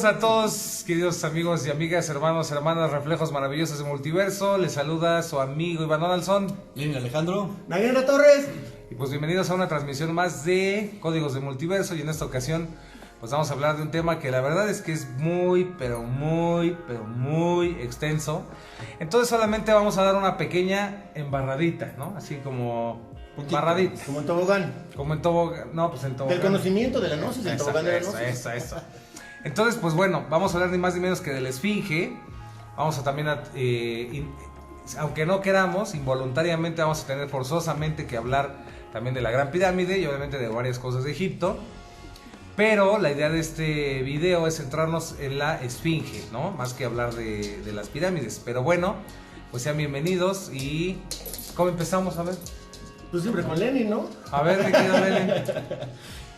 a todos, queridos amigos y amigas, hermanos, hermanas, reflejos maravillosos del multiverso. Les saluda su amigo Iván Donaldson. Lenin Alejandro. Naguera Torres. Y pues bienvenidos a una transmisión más de Códigos del Multiverso. Y en esta ocasión pues vamos a hablar de un tema que la verdad es que es muy extenso. Entonces solamente vamos a dar una pequeña embarradita, ¿no? Así como embarradita. Como en tobogán. Como en tobogán. No, pues en tobogán. Del conocimiento de la gnosis, del tobogán de la gnosis. Eso. Entonces, pues bueno, vamos a hablar ni más ni menos que de la Esfinge. Vamos a también, aunque no queramos, involuntariamente vamos a tener forzosamente que hablar también de la Gran Pirámide y obviamente de varias cosas de Egipto. Pero la idea de este video es centrarnos en la Esfinge, ¿no? Más que hablar de las pirámides. Pero bueno, pues sean bienvenidos y... ¿Cómo empezamos? A ver. Pues siempre con Lenin, ¿no? A ver, mi querido Lenin.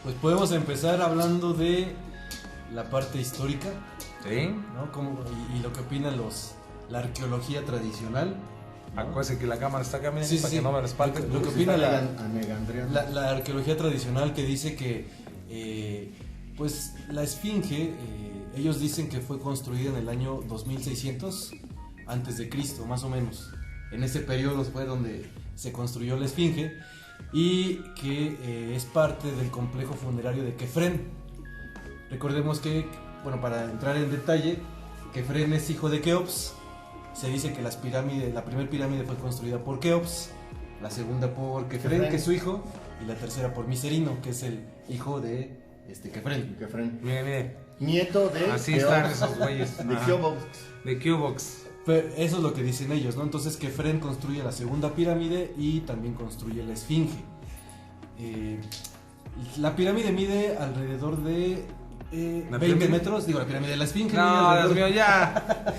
Pues podemos empezar hablando de la parte histórica, Sí. ¿no? Y lo que opina la arqueología tradicional, ¿no? Acuérdense que la cámara está acá, miren, Sí, para sí. que no me respalde. Lo que opina la la arqueología tradicional, que dice que pues la Esfinge, ellos dicen que fue construida en el año 2600 antes de Cristo, más o menos. En ese periodo fue donde se construyó la Esfinge y que es parte del complejo funerario de Kefren. Recordemos que, bueno, para entrar en detalle, Kefren es hijo de Keops. Se dice que la primera pirámide fue construida por Keops, la segunda por Kefren, que es su hijo, y la tercera por Miserino, que es el hijo de Kefren. Miren. Nieto de Así Keops, están esos güeyes. de Ajá. Keops. De Cubox. Pero eso es lo que dicen ellos, ¿no? Entonces Kefren construye la segunda pirámide y también construye la Esfinge. La pirámide mide alrededor de 20 metros. Digo, la pirámide de la Esfinge mide No, alrededor Dios mío, ya.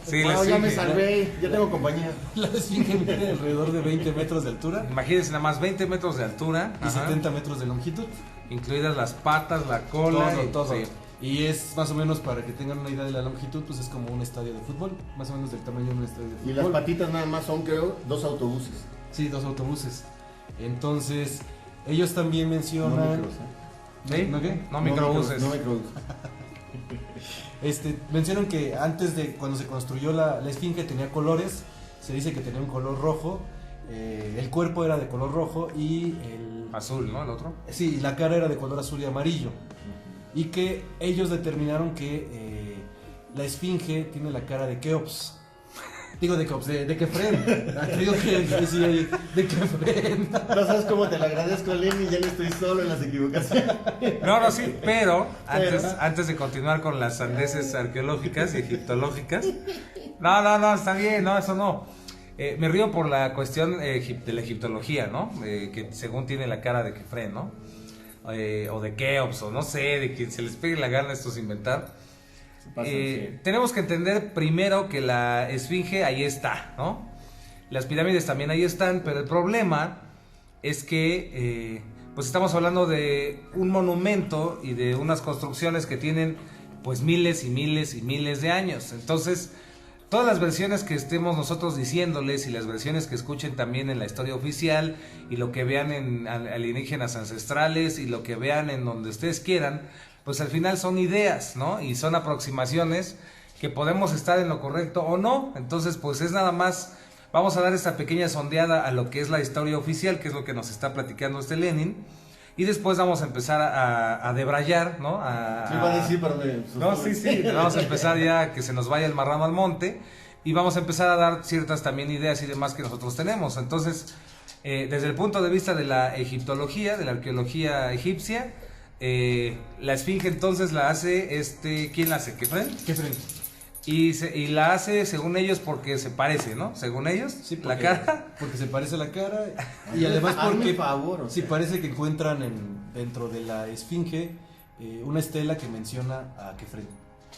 Sí, la No, ya me Esfinge. salvé, ya tengo compañía. La Esfinge mide alrededor de 20 metros de altura Imagínense nada más 20 metros de altura. y Ajá. 70 metros de longitud. Incluidas las patas, la cola. Todo. Sí. Y es más o menos, para que tengan una idea de la longitud, pues es como un estadio de fútbol, más o menos del tamaño de un estadio de fútbol. Y las patitas nada más son, creo, 2 autobuses. Sí, 2 autobuses. Entonces, ellos también mencionan... No micros, ¿Sí? ¿No qué? No microbuses. No microbuses. Mencionan que antes de cuando se construyó la Esfinge tenía colores. Se dice que tenía un color rojo, el cuerpo era de color rojo y Azul, ¿no? El otro. sí, la cara era de color azul y amarillo. Y que ellos determinaron que la Esfinge tiene la cara de Keops. Digo de Keops, de Kefren. Digo que sí, de Kefren. No sabes cómo te lo agradezco, Lenin, ya no estoy solo en las equivocaciones. No, sí, pero antes de continuar con las sandeces arqueológicas y egiptológicas. No, está bien, no, eso no. Me río por la cuestión de la egiptología, ¿no? Que según tiene la cara de Kefren, ¿no? O de Keops, o no sé, de quien se les pegue la gana estos inventar. Tenemos que entender primero que la Esfinge ahí está, ¿no? Las pirámides también ahí están, pero el problema es que pues estamos hablando de un monumento y de unas construcciones que tienen pues miles y miles de años. Entonces, todas las versiones que estemos nosotros diciéndoles y las versiones que escuchen también en la historia oficial y lo que vean en alienígenas ancestrales y lo que vean en donde ustedes quieran, pues al final son ideas, ¿no? Y son aproximaciones que podemos estar en lo correcto o no. Entonces, pues es nada más, vamos a dar esta pequeña sondeada a lo que es la historia oficial, que es lo que nos está platicando Lenin. Y después vamos a empezar a debrayar, ¿no? Sí, va a decir, pero No, sí, vamos a empezar ya que se nos vaya el marrano al monte y vamos a empezar a dar ciertas también ideas y demás que nosotros tenemos. Entonces, desde el punto de vista de la egiptología, de la arqueología egipcia, la Esfinge entonces la hace, ¿quién la hace? ¿Kefren? Y la hace según ellos porque se parece, ¿no? Según ellos, Sí, la cara. Porque se parece la cara y además porque favor, sí parece que encuentran dentro de la Esfinge una estela que menciona a Kefren.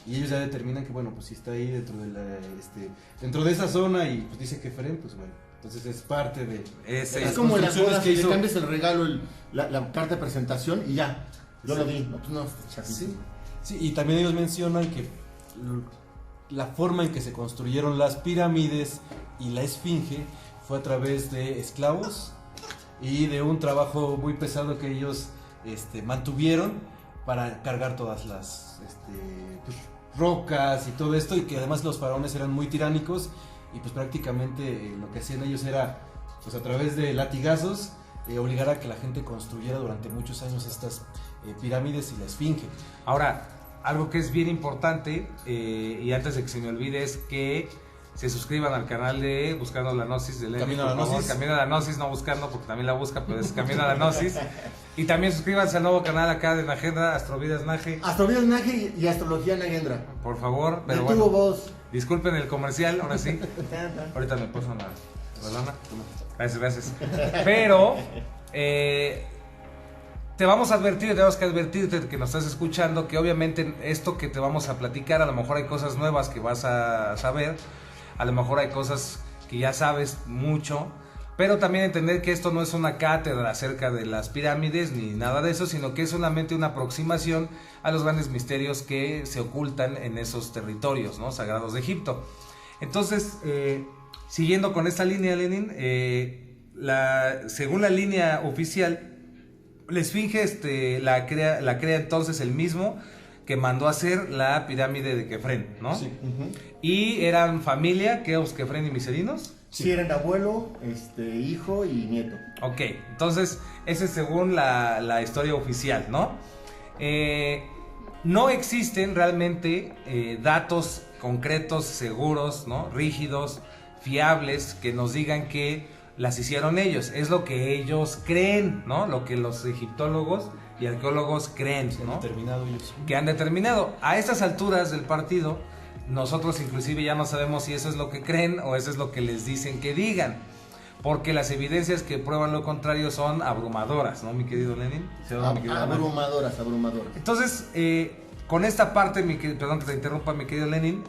Y ellos ya determinan que, bueno, pues si está ahí dentro de esa zona y pues dice Kefren, pues bueno, entonces es parte de Es Es como las construcciones bodas que que le hizo. cambias el regalo, la carta de presentación y ya. Yo lo di. No, pues no, chapísimo. Sí, y también ellos mencionan que la forma en que se construyeron las pirámides y la Esfinge fue a través de esclavos y de un trabajo muy pesado que ellos mantuvieron para cargar todas las rocas y todo esto, y que además los faraones eran muy tiránicos, y pues prácticamente lo que hacían ellos era, pues a través de latigazos, obligar a que la gente construyera durante muchos años estas pirámides y la esfinge. Ahora, algo que es bien importante, y antes de que se me olvide, es que se suscriban al canal de Buscando la Gnosis de Lenin. Camino a la Gnosis. Camino a la Gnosis, no buscando, porque también la busca, pero es Camino a la Gnosis. Y también suscríbanse al nuevo canal acá de Nagendra, Astrovidas Naje. Astrovidas Naje y Astrología Nagendra. Por favor, pero Detuvo bueno, voz. disculpen el comercial, ahora sí. Ahorita me puso una lana. Gracias. Pero te vamos a advertir, tenemos que advertirte que nos estás escuchando, que obviamente esto que te vamos a platicar, a lo mejor hay cosas nuevas que vas a saber, a lo mejor hay cosas que ya sabes mucho, pero también entender que esto no es una cátedra acerca de las pirámides ni nada de eso, sino que es solamente una aproximación a los grandes misterios que se ocultan en esos territorios, ¿no?, sagrados de Egipto. Entonces, siguiendo con esta línea, Lenin, según la línea oficial, la esfinge la crea entonces el mismo que mandó a hacer la pirámide de Kefren, ¿no? Sí. Y eran familia, Keops, Kefren y Miserinos. Sí, eran abuelo, hijo y nieto. Ok, entonces ese es según la historia oficial, ¿no? No existen realmente datos concretos, seguros, ¿no?, rígidos, fiables, que nos digan que las hicieron ellos. Es lo que ellos creen, ¿no? Lo que los egiptólogos y arqueólogos creen, Que han ¿no?, determinado ellos. que han determinado. A estas alturas del partido, nosotros inclusive ya no sabemos si eso es lo que creen o eso es lo que les dicen que digan, porque las evidencias que prueban lo contrario son abrumadoras, ¿no, mi querido Lenin? ¿Sí, no, mi querido Lenin? Abrumadoras. Entonces, con esta parte, perdón que te interrumpa, mi querido Lenin,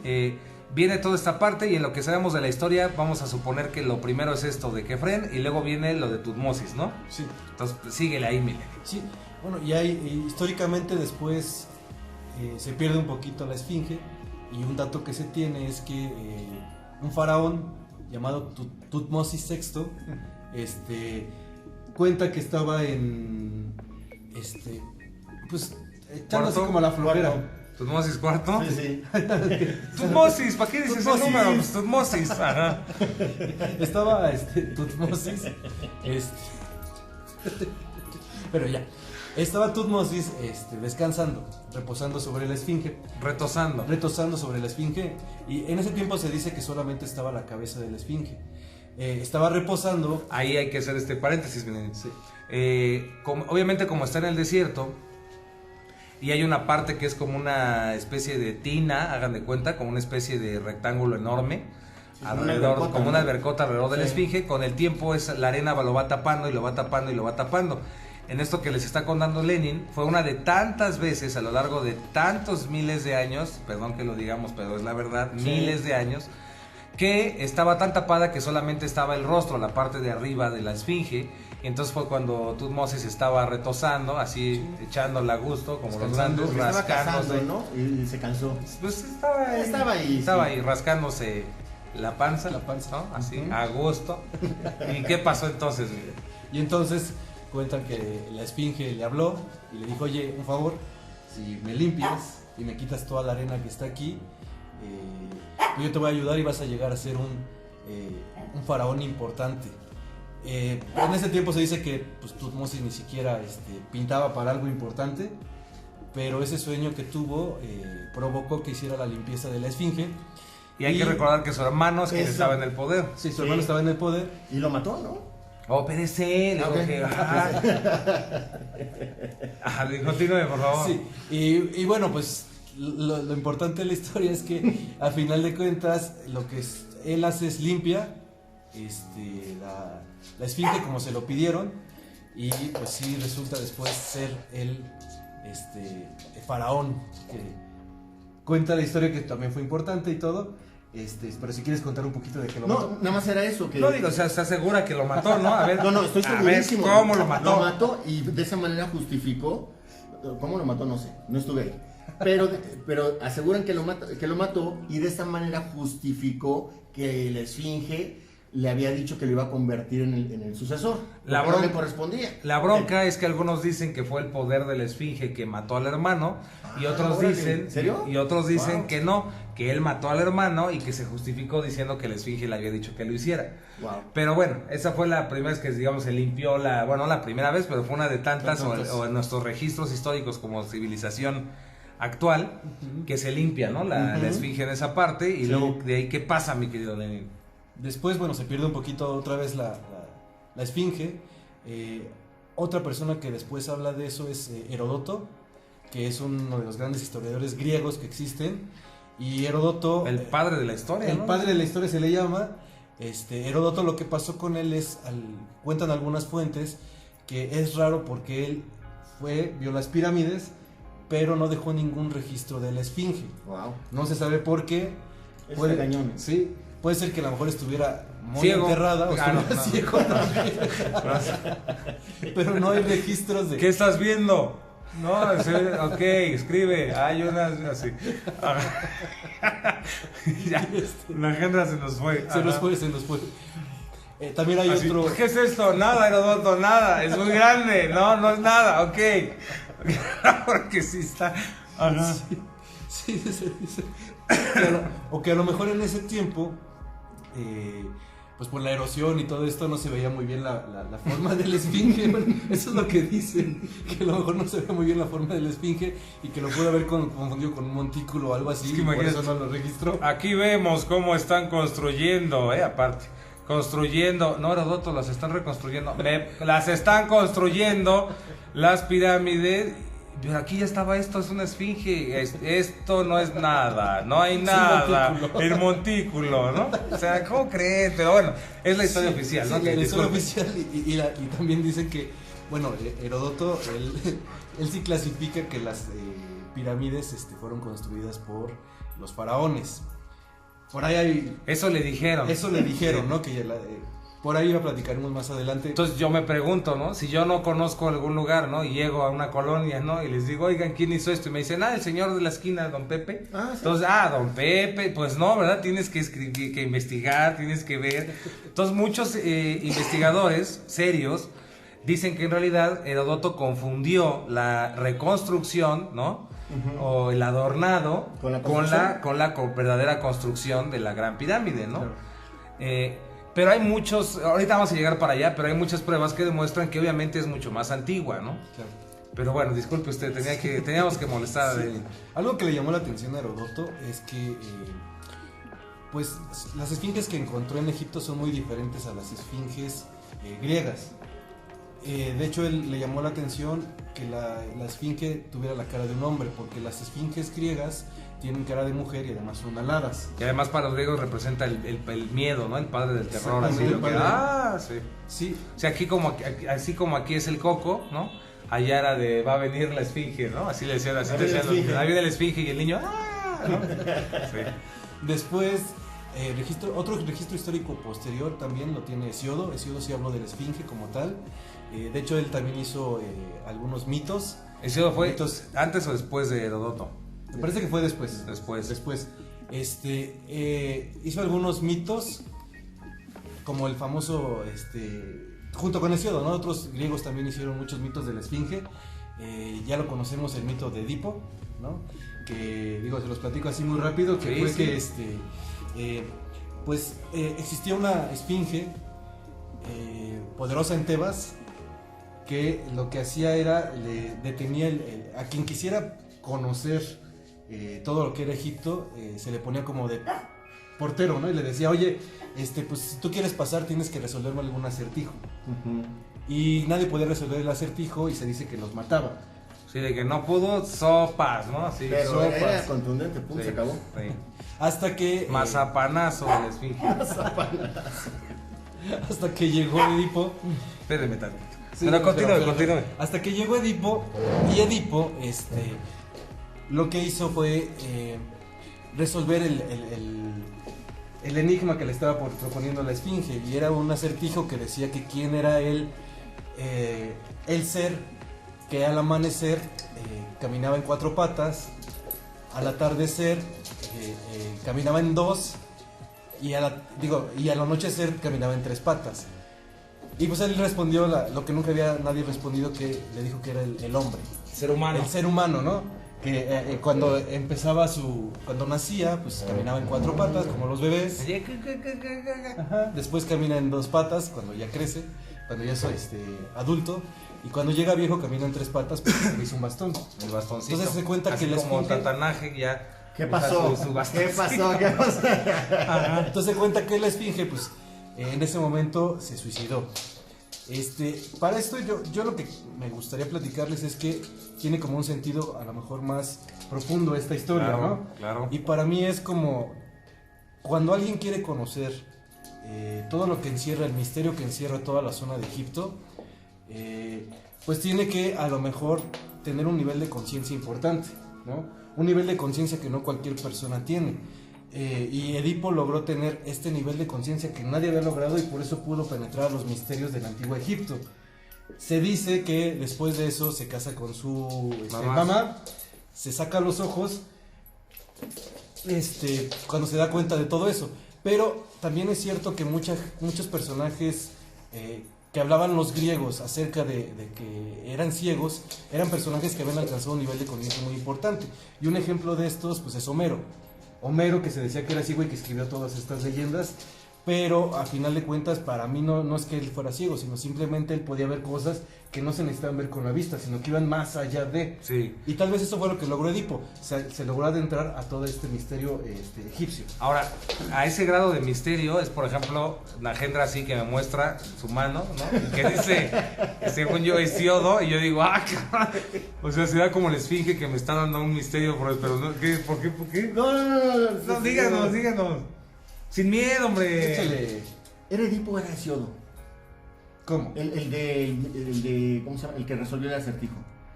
viene toda esta parte, y en lo que sabemos de la historia vamos a suponer que lo primero es esto de Kefren y luego viene lo de Tutmosis, ¿no? Sí. Entonces, síguele ahí, Mile. Sí, bueno, y hay, históricamente después se pierde un poquito la esfinge, y un dato que se tiene es que un faraón llamado Tutmosis VI cuenta que estaba en pues echándose Cuarto, como la flojera. Tutmosis cuarto. Sí. Tutmosis, ¿para qué dices Tutmosis. el número? Pues Tutmosis. Ajá. Estaba Tutmosis pero ya estaba Tutmosis descansando, reposando sobre la esfinge, retosando sobre la esfinge, y en ese tiempo se dice que solamente estaba la cabeza de la esfinge. Estaba reposando. Ahí hay que hacer este paréntesis, miren. Sí. Obviamente, como está en el desierto y hay una parte que es como una especie de tina, hagan de cuenta, como una especie de rectángulo enorme, Sí, alrededor, como una albercota alrededor de la Sí. esfinge. Con el tiempo la arena lo va tapando y lo va tapando y lo va tapando. En esto que les está contando Lenin, fue una de tantas veces a lo largo de tantos miles de años, perdón que lo digamos, pero es la verdad, Sí. miles de años, que estaba tan tapada que solamente estaba el rostro, la parte de arriba de la esfinge. Y entonces fue cuando Tutmosis estaba retosando, así echándola a gusto, como los grandes, Estaba rascándose. cazando, ¿no? Y se cansó. Pues estaba ahí, sí. ahí rascándose la panza, La panza. ¿no? Así, Ujú. a gusto. ¿Y qué pasó entonces, mire? Y entonces cuentan que la esfinge le habló y le dijo: oye, un favor, si me limpias y me quitas toda la arena que está aquí, yo te voy a ayudar y vas a llegar a ser un faraón importante. En ese tiempo se dice que pues, Tutmosis ni siquiera pintaba para algo importante, pero ese sueño que tuvo provocó que hiciera la limpieza de la esfinge. Y hay que recordar que su hermano es quien Eso. estaba en el poder. Sí, su Sí. hermano estaba en el poder. Y lo mató, ¿no? Oh, espérese, le digo Ok. que... Ajá, continúe, por favor. Sí, y bueno, pues lo importante de la historia es que al final de cuentas lo que él hace es limpia la esfinge como se lo pidieron, y pues sí resulta después ser el faraón que cuenta la historia, que también fue importante y todo. Pero si quieres contar un poquito de que lo No, mató. nada más era eso. Que... No digo, o sea, está segura que lo mató, ¿no? A ver, No, estoy a ver, segurísimo. ¿cómo lo mató? Lo mató y de esa manera justificó. ¿Cómo lo mató? No sé, no estuve ahí. Pero aseguran que lo mató y de esa manera justificó que la esfinge le había dicho que lo iba a convertir en el sucesor. La porque no bronca- le correspondía. La bronca es que algunos dicen que fue el poder de la esfinge que mató al hermano y otros órale, dicen ¿en serio? y otros dicen Wow. que no, que él mató al hermano y que se justificó diciendo que la esfinge le había dicho que lo hiciera. Wow. Pero bueno, esa fue la primera vez que digamos se limpió bueno, no la primera vez, pero fue una de tantas o en nuestros registros históricos como civilización actual que se limpia, ¿no? La esfinge en esa parte y Sí. luego de ahí qué pasa, mi querido Lenin. Después, bueno, se pierde un poquito otra vez la esfinge. Otra persona que después habla de eso es Heródoto, que es uno de los grandes historiadores griegos que existen. Y Heródoto, El padre de la historia, el ¿no? padre de la historia se le llama. Heródoto, lo que pasó con él es, cuentan algunas fuentes, que es raro porque él vio las pirámides, pero no dejó ningún registro de la esfinge. Wow. No se sabe por qué. Es regañón. Sí, puede ser que a lo mejor estuviera muy Ciego. enterrada o Ah, no, estuviera no. ciego también. Pero no hay registros de... ¿Qué estás viendo? No, ok, escribe. Hay unas así. Ya, la agenda se nos fue. Se nos Ajá. fue. También hay Así, otro... ¿qué es esto? Nada, Herodoto, nada. Es muy grande. No, no es nada. Ok. Porque sí está. Ajá. Sí, dice. O que a lo mejor en ese tiempo, pues por la erosión y todo esto no se veía muy bien la forma del esfinge. Bueno, eso es lo que dicen, que a lo mejor no se veía muy bien la forma del esfinge y que lo pudo haber confundido con un montículo o algo así, Es que y por imagínate. eso no lo registró. Aquí vemos cómo están construyendo, aparte. Construyendo, no, Herodoto, las están reconstruyendo. Las están construyendo las pirámides. Pero aquí ya estaba esto, es una esfinge. Esto no es nada, no hay nada. montículo. El montículo, ¿no? O sea, ¿cómo creen? Pero bueno, es la historia oficial, ¿no? Sí, Que la historia disculpen. oficial y también dicen que, bueno, Heródoto, él sí clasifica que las pirámides fueron construidas por los faraones. Por ahí hay... Eso le dijeron. Eso le dijeron, ¿no? Que por ahí platicaremos más adelante. Entonces yo me pregunto, ¿no? Si yo no conozco algún lugar, ¿no? Y llego a una colonia, ¿no? Y les digo, oigan, ¿quién hizo esto? Y me dicen, el señor de la esquina, don Pepe. Ah, sí. Entonces, don Pepe, pues no, ¿verdad? Tienes que escribir, que investigar, tienes que ver. Entonces muchos investigadores serios dicen que en realidad Heródoto confundió la reconstrucción, ¿no? O el adornado ¿Con la con la verdadera construcción de la Gran Pirámide, ¿no? Claro. Pero hay muchos, ahorita vamos a llegar para allá, pero hay muchas pruebas que demuestran que obviamente es mucho más antigua, ¿no? Claro. Pero bueno, disculpe usted, teníamos que molestar a Sí. Lenin. Algo que le llamó la atención a Heródoto es que pues las esfinges que encontró en Egipto son muy diferentes a las esfinges griegas. De hecho, él le llamó la atención que la esfinge tuviera la cara de un hombre, porque las esfinges griegas tienen cara de mujer y además son aladas. Y además para los griegos representa el miedo, ¿no? El padre del terror. Así Exactamente, lo que, el sí. Sí, O sea, así como aquí es el coco, ¿no? Allá era de va a venir la esfinge, ¿no? Así le decían, así Ahí te viene decían, la esfinge. ahí viene la esfinge y el niño, ¿no? Sí. después otro registro histórico posterior también lo tiene Hesiodo. Hesiodo sí habló de la esfinge como tal. De hecho, él también hizo algunos mitos. ¿Eso fue Mitos. antes o después de Heródoto? Me parece que fue después. Después. Hizo algunos mitos, como el famoso, junto con Hesiodo, ¿no? Otros griegos también hicieron muchos mitos de la esfinge. Ya lo conocemos, el mito de Edipo, ¿no? Que, se los platico así muy rápido, que Sí, fue sí. que, existía una esfinge poderosa en Tebas, que lo que hacía era, le detenía a quien quisiera conocer todo lo que era Egipto, se le ponía como de portero, ¿no? Y le decía, oye, pues si tú quieres pasar tienes que resolverme algún acertijo. Y nadie podía resolver el acertijo y se dice que los mataba. Sí, de que no pudo, sopas, ¿no? Sí, Pero sopas. era contundente, punto, Sí, se acabó. sí. Hasta que... Mazapanazo de la esfinge. hasta que llegó Edipo. Espérame tantito. Sí, Pero espera. continúe. Hasta que llegó Edipo, y Edipo, lo que hizo fue resolver el enigma que le estaba proponiendo la esfinge, y era un acertijo que decía que quién era el ser que al amanecer caminaba en 4 patas, al atardecer caminaba en 2, y al anochecer caminaba en 3 patas. Y pues él respondió lo que nunca había nadie respondido, que le dijo que era el hombre. Ser humano. El ser humano, ¿no? Que cuando cuando nacía, pues caminaba en 4 patas, como los bebés. Ajá. Después camina en 2 patas, cuando ya crece, cuando ya es adulto. Y cuando llega viejo camina en 3 patas, porque le hizo un bastón. El bastoncito. Entonces se cuenta así que la como esfinge... Tatanaje ya... ¿Qué pasó? Su ¿Qué bastoncito. pasó? ¿Qué pasó? Entonces se cuenta que la esfinge, pues, en ese momento se suicidó. Para esto yo lo que me gustaría platicarles es que tiene como un sentido a lo mejor más profundo esta historia, Claro, ¿no? claro. Y para mí es como cuando alguien quiere conocer todo lo que encierra, el misterio que encierra toda la zona de Egipto, pues tiene que a lo mejor tener un nivel de conciencia importante, ¿no? Un nivel de conciencia que no cualquier persona tiene. Y Edipo logró tener este nivel de conciencia que nadie había logrado, y por eso pudo penetrar los misterios del antiguo Egipto. Se dice que después de eso se casa con su mamá, se saca los ojos cuando se da cuenta de todo eso. Pero también es cierto que muchos personajes que hablaban los griegos acerca de que eran ciegos, eran personajes que habían alcanzado un nivel de conciencia muy importante. Y un ejemplo de estos pues es Homero, que se decía que era ciego y que escribió todas estas leyendas, pero a final de cuentas para mí no es que él fuera ciego, sino simplemente él podía ver cosas que no se necesitaban ver con la vista, sino que iban más allá de. Sí. Y tal vez eso fue lo que logró Edipo, se logró adentrar a todo este misterio egipcio. Ahora, a ese grado de misterio es, por ejemplo, Nagendra así que me muestra su mano, ¿no? Y que dice, según yo, Hesiodo, y yo digo, cabrón. O sea, se da como la esfinge que me está dando un misterio, pero no, ¿qué? ¿Por qué? No. No, díganos. Sin miedo, hombre. Échale. ¿Era Edipo o era Hesiodo? ¿Cómo? El de. ¿Cómo se llama? El que resolvió el acertijo.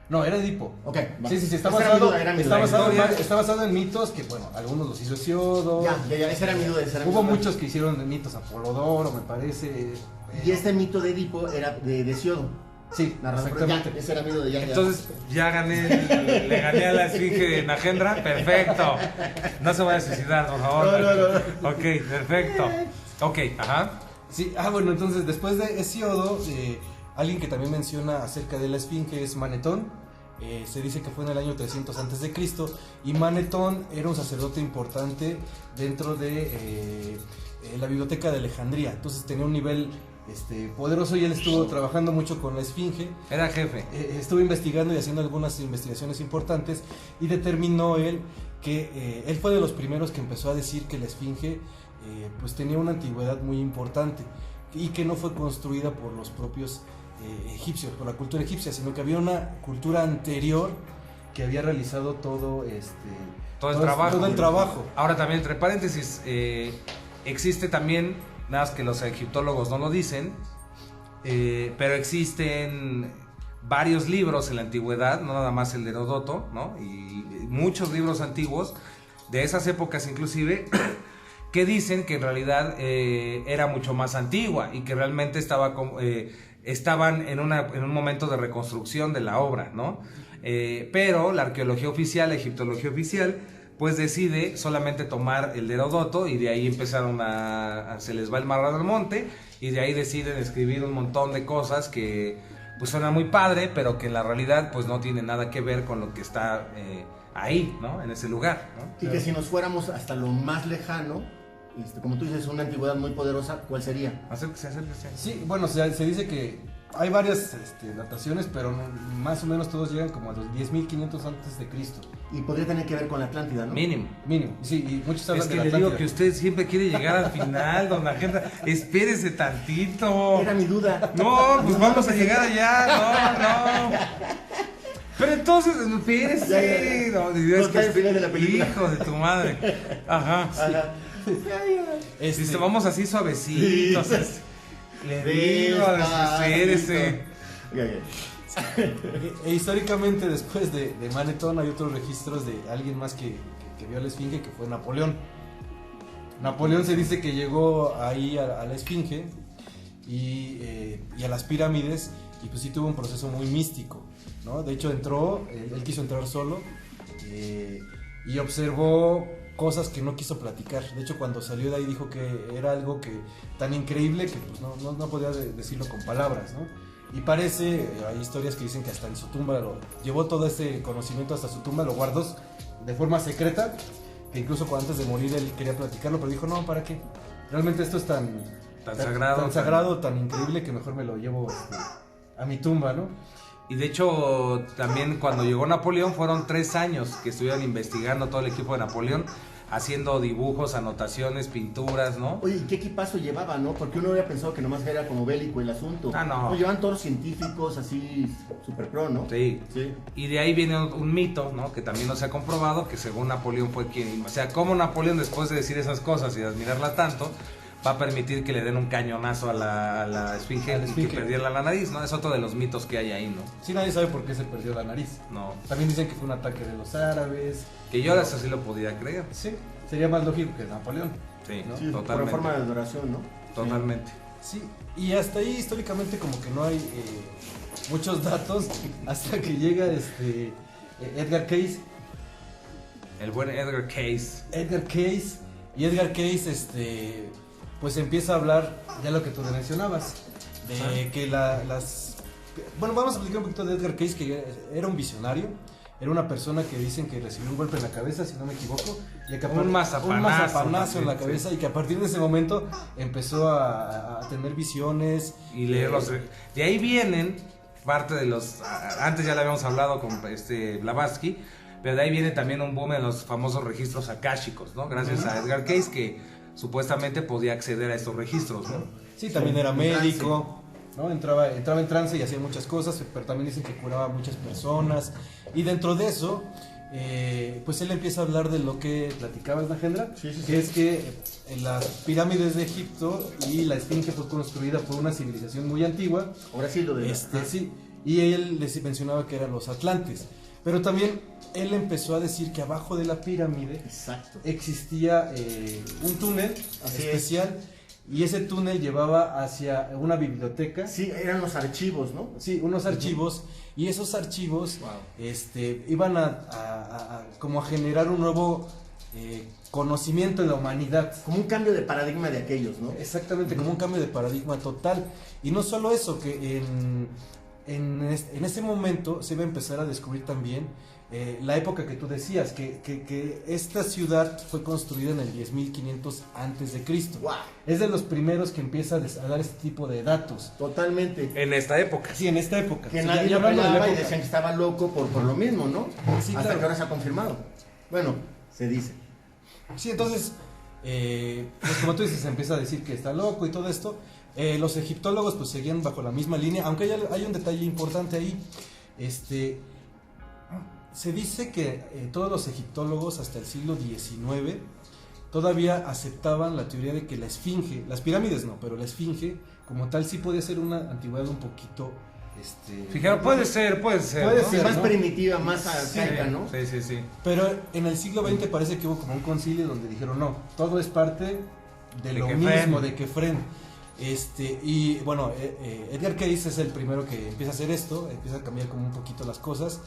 No, era Edipo. Ok, va. Sí, está Esa era basado, mi duda, era mi está, duda. basado, está basado en mitos que, bueno, algunos los hizo Hesiodo. Ya, esa era mi duda. Hubo muchos que hicieron mitos, Apolodoro, me parece. Y este mito de Edipo era de Hesiodo. Sí, exactamente. Esa era mi duda, ya. Entonces, ya le gané a la esfinge de Nagendra. Perfecto. No se vaya a suicidar, por favor. No. Ok, perfecto. Ok, ajá. Sí, bueno, entonces después de Hesiodo, alguien que también menciona acerca de la esfinge es Manetón. Se dice que fue en el año 300 a.C. y Manetón era un sacerdote importante dentro de la biblioteca de Alejandría. Entonces tenía un nivel poderoso, y él estuvo trabajando mucho con la esfinge. Era jefe. Estuvo investigando y haciendo algunas investigaciones importantes, y determinó él que él fue de los primeros que empezó a decir que la esfinge pues tenía una antigüedad muy importante y que no fue construida por los propios egipcios, por la cultura egipcia, sino que había una cultura anterior que había realizado todo el trabajo. Ahora también, entre paréntesis, existe también, nada más que los egiptólogos no lo dicen, pero existen varios libros en la antigüedad, no nada más el de Heródoto, ¿no? Y muchos libros antiguos, de esas épocas inclusive, que dicen que en realidad era mucho más antigua y que realmente estaban en un momento de reconstrucción de la obra, ¿no? Pero la arqueología oficial, la egiptología oficial, pues decide solamente tomar el de Heródoto, y de ahí empezaron se les va el marrano al monte, y de ahí deciden escribir un montón de cosas que pues suena muy padre, pero que en la realidad pues no tiene nada que ver con lo que está ahí, ¿no? En ese lugar, ¿no? Y que si nos fuéramos hasta lo más lejano, como tú dices, una antigüedad muy poderosa, ¿cuál sería? Acérquese. Sí, bueno, se dice que hay varias dataciones, pero más o menos todos llegan como a los 10.500 antes de Cristo. Y podría tener que ver con la Atlántida, ¿no? Mínimo. Sí, y muchos hablan Es de que la le Atlántida. digo que usted siempre quiere llegar al final, don Nagendra. Espérese tantito. Era mi duda. No, pues vamos a llegar allá. No. Pero entonces, espérese. Ya. No, es Total, el final de la película. hijo de tu madre. Ajá. Ajá. Si vamos así suavecitos. Sí. Le digo, espérese. Históricamente, después de Manetón, hay otros registros de alguien más que vio a la esfinge, que fue Napoleón. Napoleón se dice que llegó ahí a la esfinge y a las pirámides, y pues sí tuvo un proceso muy místico, ¿no? De hecho él quiso entrar solo, y observó cosas que no quiso platicar. De hecho, cuando salió de ahí dijo que era algo que tan increíble que pues no podía decirlo con palabras, ¿no? Y parece, hay historias que dicen que hasta en su tumba llevó todo ese conocimiento hasta su tumba, lo guardó de forma secreta, que incluso antes de morir él quería platicarlo, pero dijo, no, ¿para qué? Realmente esto es tan sagrado, tan increíble que mejor me lo llevo a mi tumba, ¿no? Y de hecho, también cuando llegó Napoleón, fueron 3 años que estuvieron investigando todo el equipo de Napoleón, haciendo dibujos, anotaciones, pinturas, ¿no? Oye, ¿y qué equipazo llevaba, no? Porque uno había pensado que nomás era como bélico el asunto. Ah, no. Llevan todos los científicos así, super pro, ¿no? Sí. Sí. Y de ahí viene un mito, ¿no? Que también no se ha comprobado, que según Napoleón fue quien... O sea, cómo Napoleón, después de decir esas cosas y de admirarla tanto, va a permitir que le den un cañonazo a la esfinge y que perdiera la nariz, ¿no? Es otro de los mitos que hay ahí, ¿no? Sí, nadie sabe por qué se perdió la nariz. No. También dicen que fue un ataque de los árabes. Que yo eso sí lo podía creer. Sí, sería más lógico que Napoleón. Sí, Sí, totalmente. por forma de adoración, ¿no? Totalmente. Sí, y hasta ahí históricamente como que no hay muchos datos hasta que llega Edgar Cayce. El buen Edgar Cayce. Edgar Cayce, y Edgar Cayce pues empieza a hablar ya lo que tú mencionabas, de que bueno, vamos a explicar un poquito de Edgar Cayce, que era un visionario. Era una persona que dicen que recibió un golpe en la cabeza, si no me equivoco, y que un mazapanazo en la cabeza, y que a partir de ese momento empezó a tener visiones. Y leerlos. De ahí vienen parte de los... Antes ya le habíamos hablado con Blavatsky, pero de ahí viene también un boom en los famosos registros akáshicos, ¿no? Gracias a Edgar Cayce, que supuestamente podía acceder a estos registros, ¿no? Sí, también era médico, ¿no? Entraba en trance y hacía muchas cosas, pero también dicen que curaba a muchas personas. Y dentro de eso, pues él empieza a hablar de lo que platicabas, Nagendra, que es que en las pirámides de Egipto y la esfinge fue construida por una civilización muy antigua. Ahora sí lo de... Sí, y él les mencionaba que eran los atlantes. Pero también él empezó a decir que abajo de la pirámide existía un túnel especial. Y ese túnel llevaba hacia una biblioteca. Sí, eran los archivos, ¿no? Sí, unos archivos. Y esos archivos iban como a generar un nuevo conocimiento en la humanidad. Como un cambio de paradigma de aquellos, ¿no? Exactamente, como un cambio de paradigma total. Y no solo eso, que en ese momento se iba a empezar a descubrir también la época que tú decías, que esta ciudad fue construida en el 10.500 antes de Cristo. Wow. Es de los primeros que empieza a dar este tipo de datos. Totalmente. En esta época. Sí, en esta época. Que sí, nadie lo pelaba y decían que estaba loco por lo mismo, ¿no? Sí, hasta claro. que ahora se ha confirmado. Bueno, se dice. Sí, entonces, pues como tú dices, se empieza a decir que está loco y todo esto. Los egiptólogos pues seguían bajo la misma línea, aunque hay un detalle importante ahí. Se dice que todos los egiptólogos hasta el siglo XIX todavía aceptaban la teoría de que la esfinge, las pirámides no, pero la esfinge como tal sí podía ser una antigüedad un poquito... Fijaros, puede ser, Puede ¿no? ser, más ¿no? primitiva, más arcaica, ¿no? Sí. Pero en el siglo XX parece que hubo como un concilio donde dijeron no, todo es parte de lo mismo, de Kefren. Y bueno, Edgar Cayce es el primero que empieza a hacer esto, empieza a cambiar como un poquito las cosas.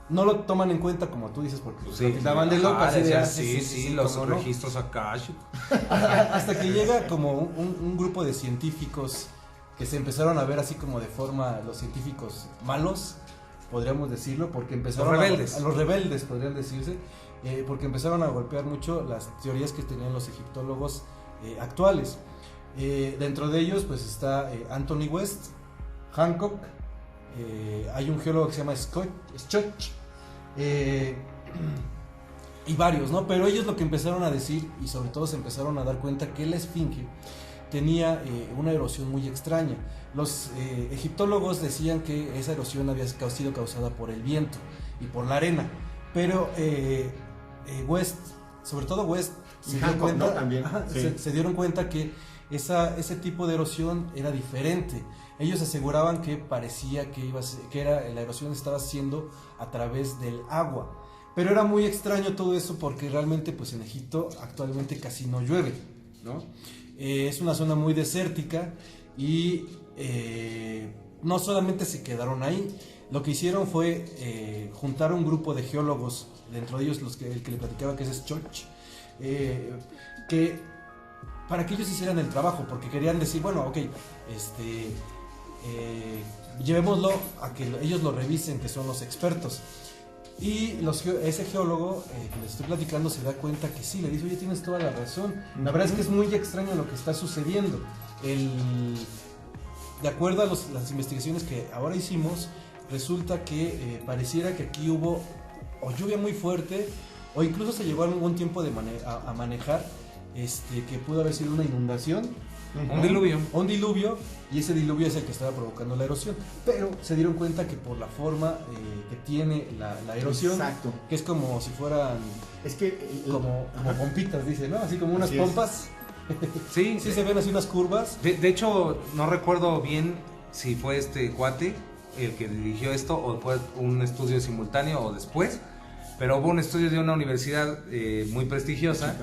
No lo toman en cuenta, como tú dices, porque daban de loco. Sí, los registros akáshicos. Hasta que llega como un grupo de científicos que se empezaron a ver así como de forma, los científicos malos, podríamos decirlo, porque empezaron los rebeldes, podrían decirse, porque empezaron a golpear mucho las teorías que tenían los egiptólogos actuales. Dentro de ellos pues está Anthony West, Hancock, hay un geólogo que se llama Schoch, y varios, ¿no? Pero ellos lo que empezaron a decir, y sobre todo se empezaron a dar cuenta, que la esfinge tenía una erosión muy extraña. Los egiptólogos decían que esa erosión había sido causada por el viento y por la arena, pero West, sobre todo West, se dio cuenta, ¿no? También, se dieron cuenta que ese tipo de erosión era diferente. Ellos aseguraban que parecía que la erosión estaba siendo a través del agua. Pero era muy extraño todo eso porque realmente pues en Egipto actualmente casi no llueve, ¿no? Es una zona muy desértica y no solamente se quedaron ahí, lo que hicieron fue juntar un grupo de geólogos, dentro de ellos el que le platicaba, que es Schoch, que para que ellos hicieran el trabajo, porque querían decir, bueno, ok, llevémoslo a que ellos lo revisen, que son los expertos. Y ese geólogo que les estoy platicando se da cuenta que sí, le dice, oye, tienes toda la razón. La verdad es que es muy extraño lo que está sucediendo. De acuerdo a las investigaciones que ahora hicimos, resulta que pareciera que aquí hubo o lluvia muy fuerte, o incluso se llegó algún tiempo a manejar que pudo haber sido una inundación. Un diluvio. Un diluvio, y ese diluvio es el que estaba provocando la erosión. Pero se dieron cuenta que por la forma que tiene la erosión, exacto, que es como si fueran como pompitas, dice, ¿no? Así como unas así pompas. Sí, sí se ven así unas curvas. De hecho, no recuerdo bien si fue este cuate el que dirigió esto o fue un estudio simultáneo o después, pero hubo un estudio de una universidad muy prestigiosa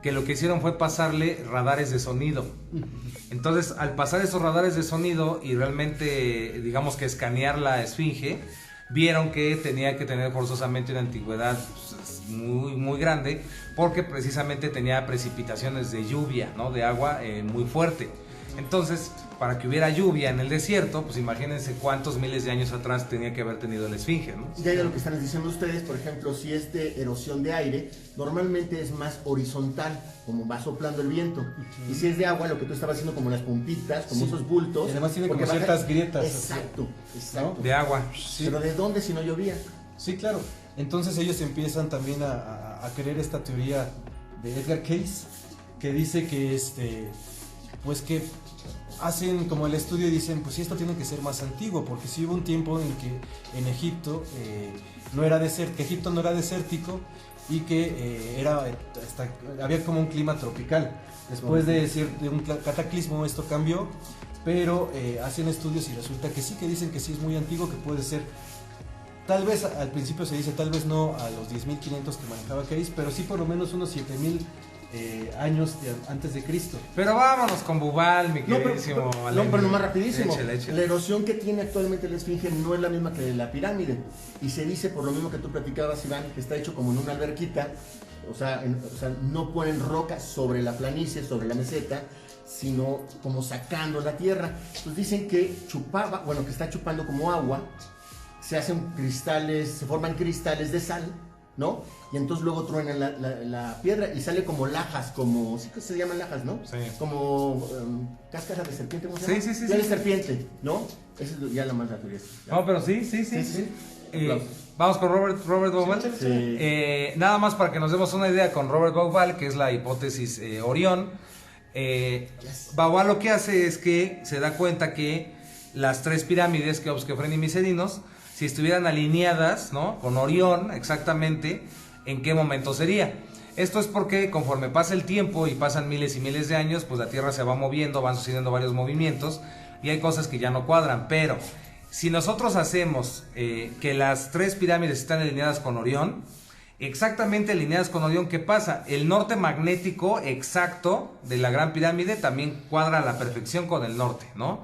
que lo que hicieron fue pasarle radares de sonido. Entonces, al pasar esos radares de sonido y realmente, digamos que escanear la esfinge, vieron que tenía que tener forzosamente una antigüedad pues, muy, muy grande, porque precisamente tenía precipitaciones de lluvia, ¿no? De agua muy fuerte. Entonces, para que hubiera lluvia en el desierto, pues imagínense cuántos miles de años atrás tenía que haber tenido la esfinge, ¿no? Y ahí lo que están diciendo ustedes, por ejemplo, si es de erosión de aire, normalmente es más horizontal, como va soplando el viento. Y si es de agua, lo que tú estabas haciendo como las pompitas, como esos bultos. Y además tiene como porque ciertas grietas. Exacto, exacto. ¿no? De agua. Sí. Pero ¿de dónde si no llovía? Sí, claro. Entonces ellos empiezan también a creer esta teoría de Edgar Cayce, que dice que pues que hacen como el estudio y dicen, pues sí, esto tiene que ser más antiguo, porque sí hubo un tiempo en que en Egipto Egipto no era desértico y que había como un clima tropical. Después de un cataclismo esto cambió, pero hacen estudios y resulta que sí, que dicen que sí es muy antiguo, que puede ser, tal vez al principio se dice, tal vez no a los 10.500 que manejaba Cayce, pero sí por lo menos unos 7.000 años antes de Cristo. Pero vámonos con Bubal, mi queridísimo. Pero nomás rapidísimo. Échale. La erosión que tiene actualmente la esfinge no es la misma que la pirámide. Y se dice, por lo mismo que tú platicabas, Iván, que está hecho como en una alberquita. O sea, no ponen rocas sobre la planicie, sobre la meseta, sino como sacando la tierra. Entonces dicen que que está chupando como agua, se forman cristales de sal, ¿no? Y entonces luego truenan la piedra y sale como lajas, sí que se llaman lajas, ¿no? Sí. Como cáscara de serpiente, ¿cómo se llama? Sí. Piel de serpiente, ¿no? Esa es ya la más naturaleza. No, pero sí. Vamos con Robert Bauval. Sí. Nada más para que nos demos una idea con Robert Bauval, que es la hipótesis Orión. Bauval lo que hace es que se da cuenta que las tres pirámides, Keops, Kefren y Miserinos, si estuvieran alineadas, ¿no? Con Orión, exactamente, ¿en qué momento sería? Esto es porque conforme pasa el tiempo y pasan miles y miles de años, pues la Tierra se va moviendo, van sucediendo varios movimientos y hay cosas que ya no cuadran. Pero si nosotros hacemos que las tres pirámides están alineadas con Orión, exactamente alineadas con Orión, ¿qué pasa? El norte magnético exacto de la Gran Pirámide también cuadra a la perfección con el norte, ¿no?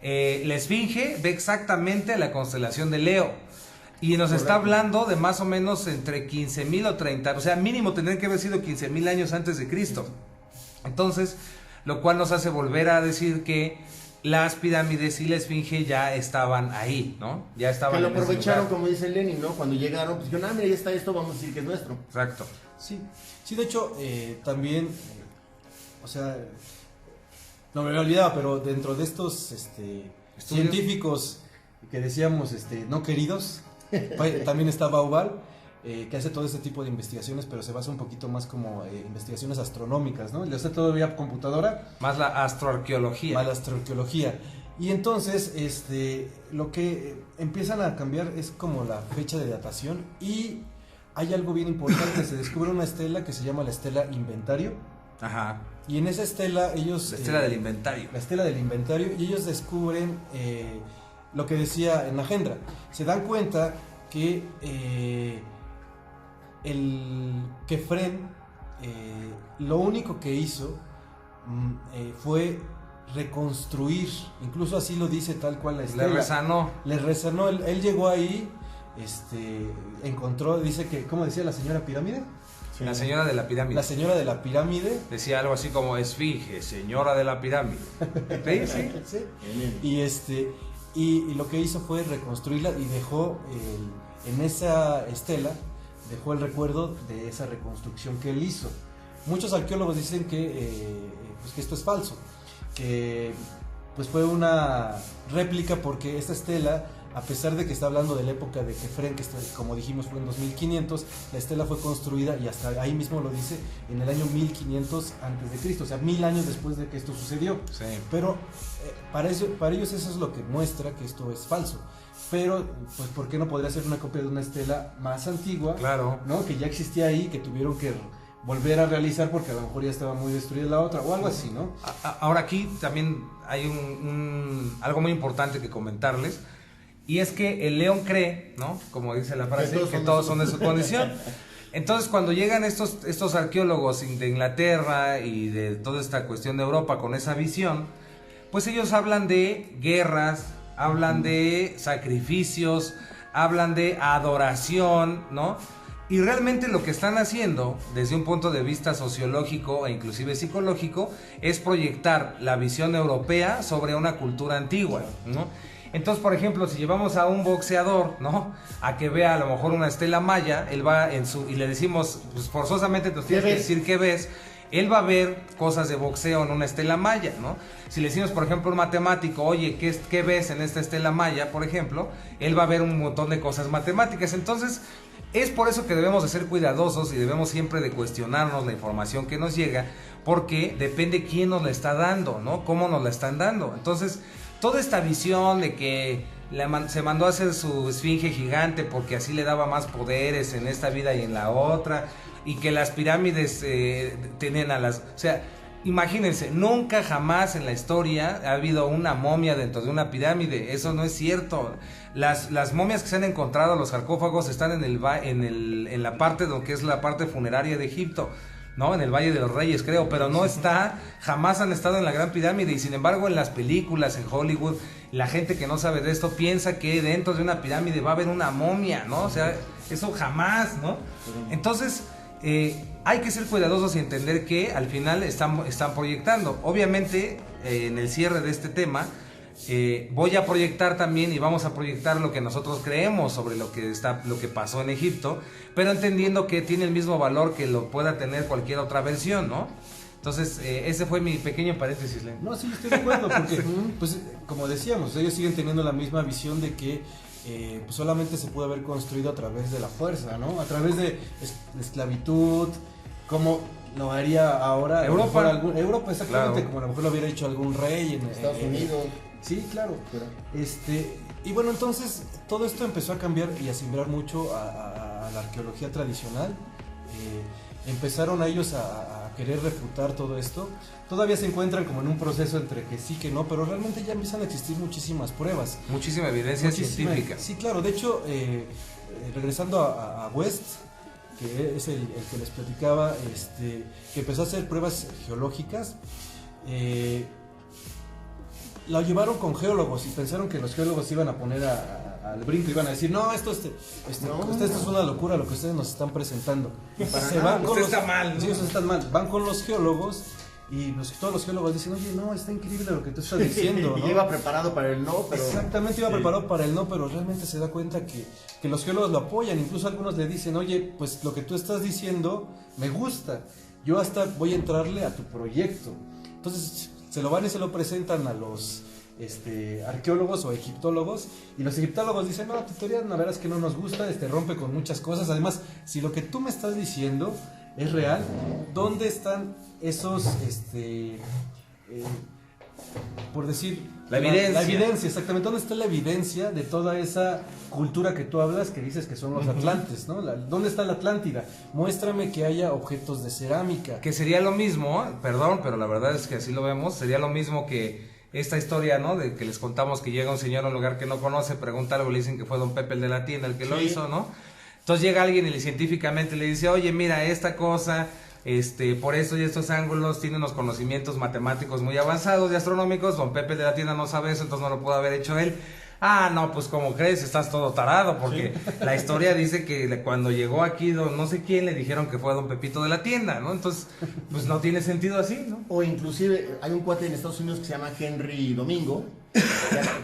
La esfinge ve exactamente la constelación de Leo y nos está hablando de más o menos entre 15.000 o 30, o sea, mínimo tendrían que haber sido 15.000 años antes de Cristo. Entonces, lo cual nos hace volver a decir que las pirámides y la esfinge ya estaban ahí, ¿no? Ya estaban. Que lo en ese aprovecharon, lugar. como dice Lenin, ¿no? Cuando llegaron, pues dijeron, mira, ya está esto, vamos a decir que es nuestro. Exacto. Sí, de hecho, también, o sea, no me había olvidado, pero dentro de estos científicos que decíamos no queridos, también está Bauval, que hace todo este tipo de investigaciones, pero se basa un poquito más como investigaciones astronómicas, ¿no? Le hace todavía computadora. Más la astroarqueología. Más la astroarqueología. Y entonces, lo que empiezan a cambiar es como la fecha de datación, y hay algo bien importante, se descubre una estela que se llama la estela Inventario. Ajá. Y en esa estela ellos... La estela del inventario. La estela del inventario, y ellos descubren lo que decía en la Agendra. Se dan cuenta que el Kefren lo único que hizo fue reconstruir, incluso así lo dice tal cual la estela. Le rezanó, él llegó ahí, encontró, dice que, ¿cómo decía la señora pirámide? Sí. La señora de la pirámide. La señora de la pirámide. Decía algo así como esfinge, señora de la pirámide. ¿Sí? Sí. Sí. Bien. Y lo que hizo fue reconstruirla y dejó en esa estela, dejó el recuerdo de esa reconstrucción que él hizo. Muchos arqueólogos dicen pues que esto es falso, que pues fue una réplica, porque esta estela, a pesar de que está hablando de la época de Kefren, que como dijimos fue en 2500, la estela fue construida, y hasta ahí mismo lo dice, en el año 1500 antes de Cristo, o sea, 1000 años después de que esto sucedió. Sí. Pero para ellos eso es lo que muestra que esto es falso. Pero, pues, ¿por qué no podría ser una copia de una estela más antigua? Claro. ¿No? Que ya existía ahí, que tuvieron que volver a realizar porque a lo mejor ya estaba muy destruida la otra, o algo así, ¿no? Ahora aquí también hay algo muy importante que comentarles, y es que el león cree, ¿no? Como dice la frase, que todos son de su condición. Entonces, cuando llegan estos arqueólogos de Inglaterra y de toda esta cuestión de Europa con esa visión, pues ellos hablan de guerras, hablan de sacrificios, hablan de adoración, ¿no? Y realmente lo que están haciendo, desde un punto de vista sociológico e inclusive psicológico, es proyectar la visión europea sobre una cultura antigua, ¿no? Entonces, por ejemplo, si llevamos a un boxeador, ¿no?, a que vea a lo mejor una estela maya, él va y le decimos, pues forzosamente te tienes que decir qué ves, él va a ver cosas de boxeo en una estela maya, ¿no? Si le decimos, por ejemplo, a un matemático, oye, ¿qué ves en esta estela maya, por ejemplo? Él va a ver un montón de cosas matemáticas. Entonces, es por eso que debemos de ser cuidadosos y debemos siempre de cuestionarnos la información que nos llega, porque depende quién nos la está dando, ¿no? Cómo nos la están dando. Entonces, toda esta visión de que se mandó a hacer su esfinge gigante porque así le daba más poderes en esta vida y en la otra, y que las pirámides tenían o sea, imagínense, nunca jamás en la historia ha habido una momia dentro de una pirámide. Eso no es cierto. Las momias que se han encontrado, los sarcófagos, están en la parte que es la parte funeraria de Egipto, ¿no? En el Valle de los Reyes, creo, pero no jamás han estado en la Gran Pirámide. Y sin embargo, en las películas, en Hollywood, la gente que no sabe de esto piensa que dentro de una pirámide va a haber una momia, ¿no? O sea, eso jamás, ¿no? Entonces, hay que ser cuidadosos y entender que al final están proyectando. Obviamente, en el cierre de este tema, voy a proyectar también, y vamos a proyectar lo que nosotros creemos sobre lo que pasó en Egipto, pero entendiendo que tiene el mismo valor que lo pueda tener cualquier otra versión, ¿no? Entonces, ese fue mi pequeño paréntesis, Len. No, sí, estoy de acuerdo, porque, pues, como decíamos, ellos siguen teniendo la misma visión de que pues solamente se puede haber construido a través de la fuerza, ¿no? A través de esclavitud, como lo haría ahora Europa, exactamente, claro. Como a lo mejor lo hubiera hecho algún rey en Estados Unidos. Sí, claro. Y bueno, entonces todo esto empezó a cambiar y a sembrar mucho a la arqueología tradicional. Empezaron a ellos a querer refutar todo esto. Todavía se encuentran como en un proceso entre que sí, que no, pero realmente ya empiezan a existir muchísimas pruebas. Muchísima evidencia científica. Sí, claro. De hecho, regresando a West, que es el que les platicaba, que empezó a hacer pruebas geológicas, la llevaron con geólogos y pensaron que los geólogos iban a poner al brinco, iban a decir, no, esto es una locura lo que ustedes nos están presentando. Usted está mal, ¿no? Sí, ustedes están mal. Van con los geólogos y todos los geólogos dicen, oye, no, está increíble lo que tú estás diciendo, ¿no? Y iba preparado para el no, pero... Exactamente, iba preparado para el no, pero realmente se da cuenta que los geólogos lo apoyan. Incluso algunos le dicen, oye, pues lo que tú estás diciendo me gusta, yo hasta voy a entrarle a tu proyecto. Entonces se lo van y se lo presentan a los arqueólogos o egiptólogos, y los egiptólogos dicen, no, tu teoría la verdad es que no nos gusta, rompe con muchas cosas. Además, si lo que tú me estás diciendo es real, ¿dónde están esos, por decir, la evidencia? La evidencia, exactamente. ¿Dónde está la evidencia de toda esa cultura que tú hablas, que dices que son los atlantes, ¿no? ¿Dónde está la Atlántida? Muéstrame que haya objetos de cerámica. Que sería lo mismo, perdón, pero la verdad es que así lo vemos, sería lo mismo que esta historia, ¿no? De que les contamos que llega un señor a un lugar que no conoce, pregunta algo, le dicen que fue don Pepe el de la tienda el que lo hizo, ¿no? Entonces llega alguien y científicamente le dice, oye, mira, esta cosa, por esto y estos ángulos, tiene unos conocimientos matemáticos muy avanzados y astronómicos, don Pepe el de la tienda no sabe eso, entonces no lo pudo haber hecho él. Ah, no, pues como crees, estás todo tarado, porque la historia dice que cuando llegó aquí no sé quién le dijeron que fue don Pepito de la tienda, ¿no? Entonces, pues no tiene sentido así, ¿no? O inclusive hay un cuate en Estados Unidos que se llama Henry Domingo,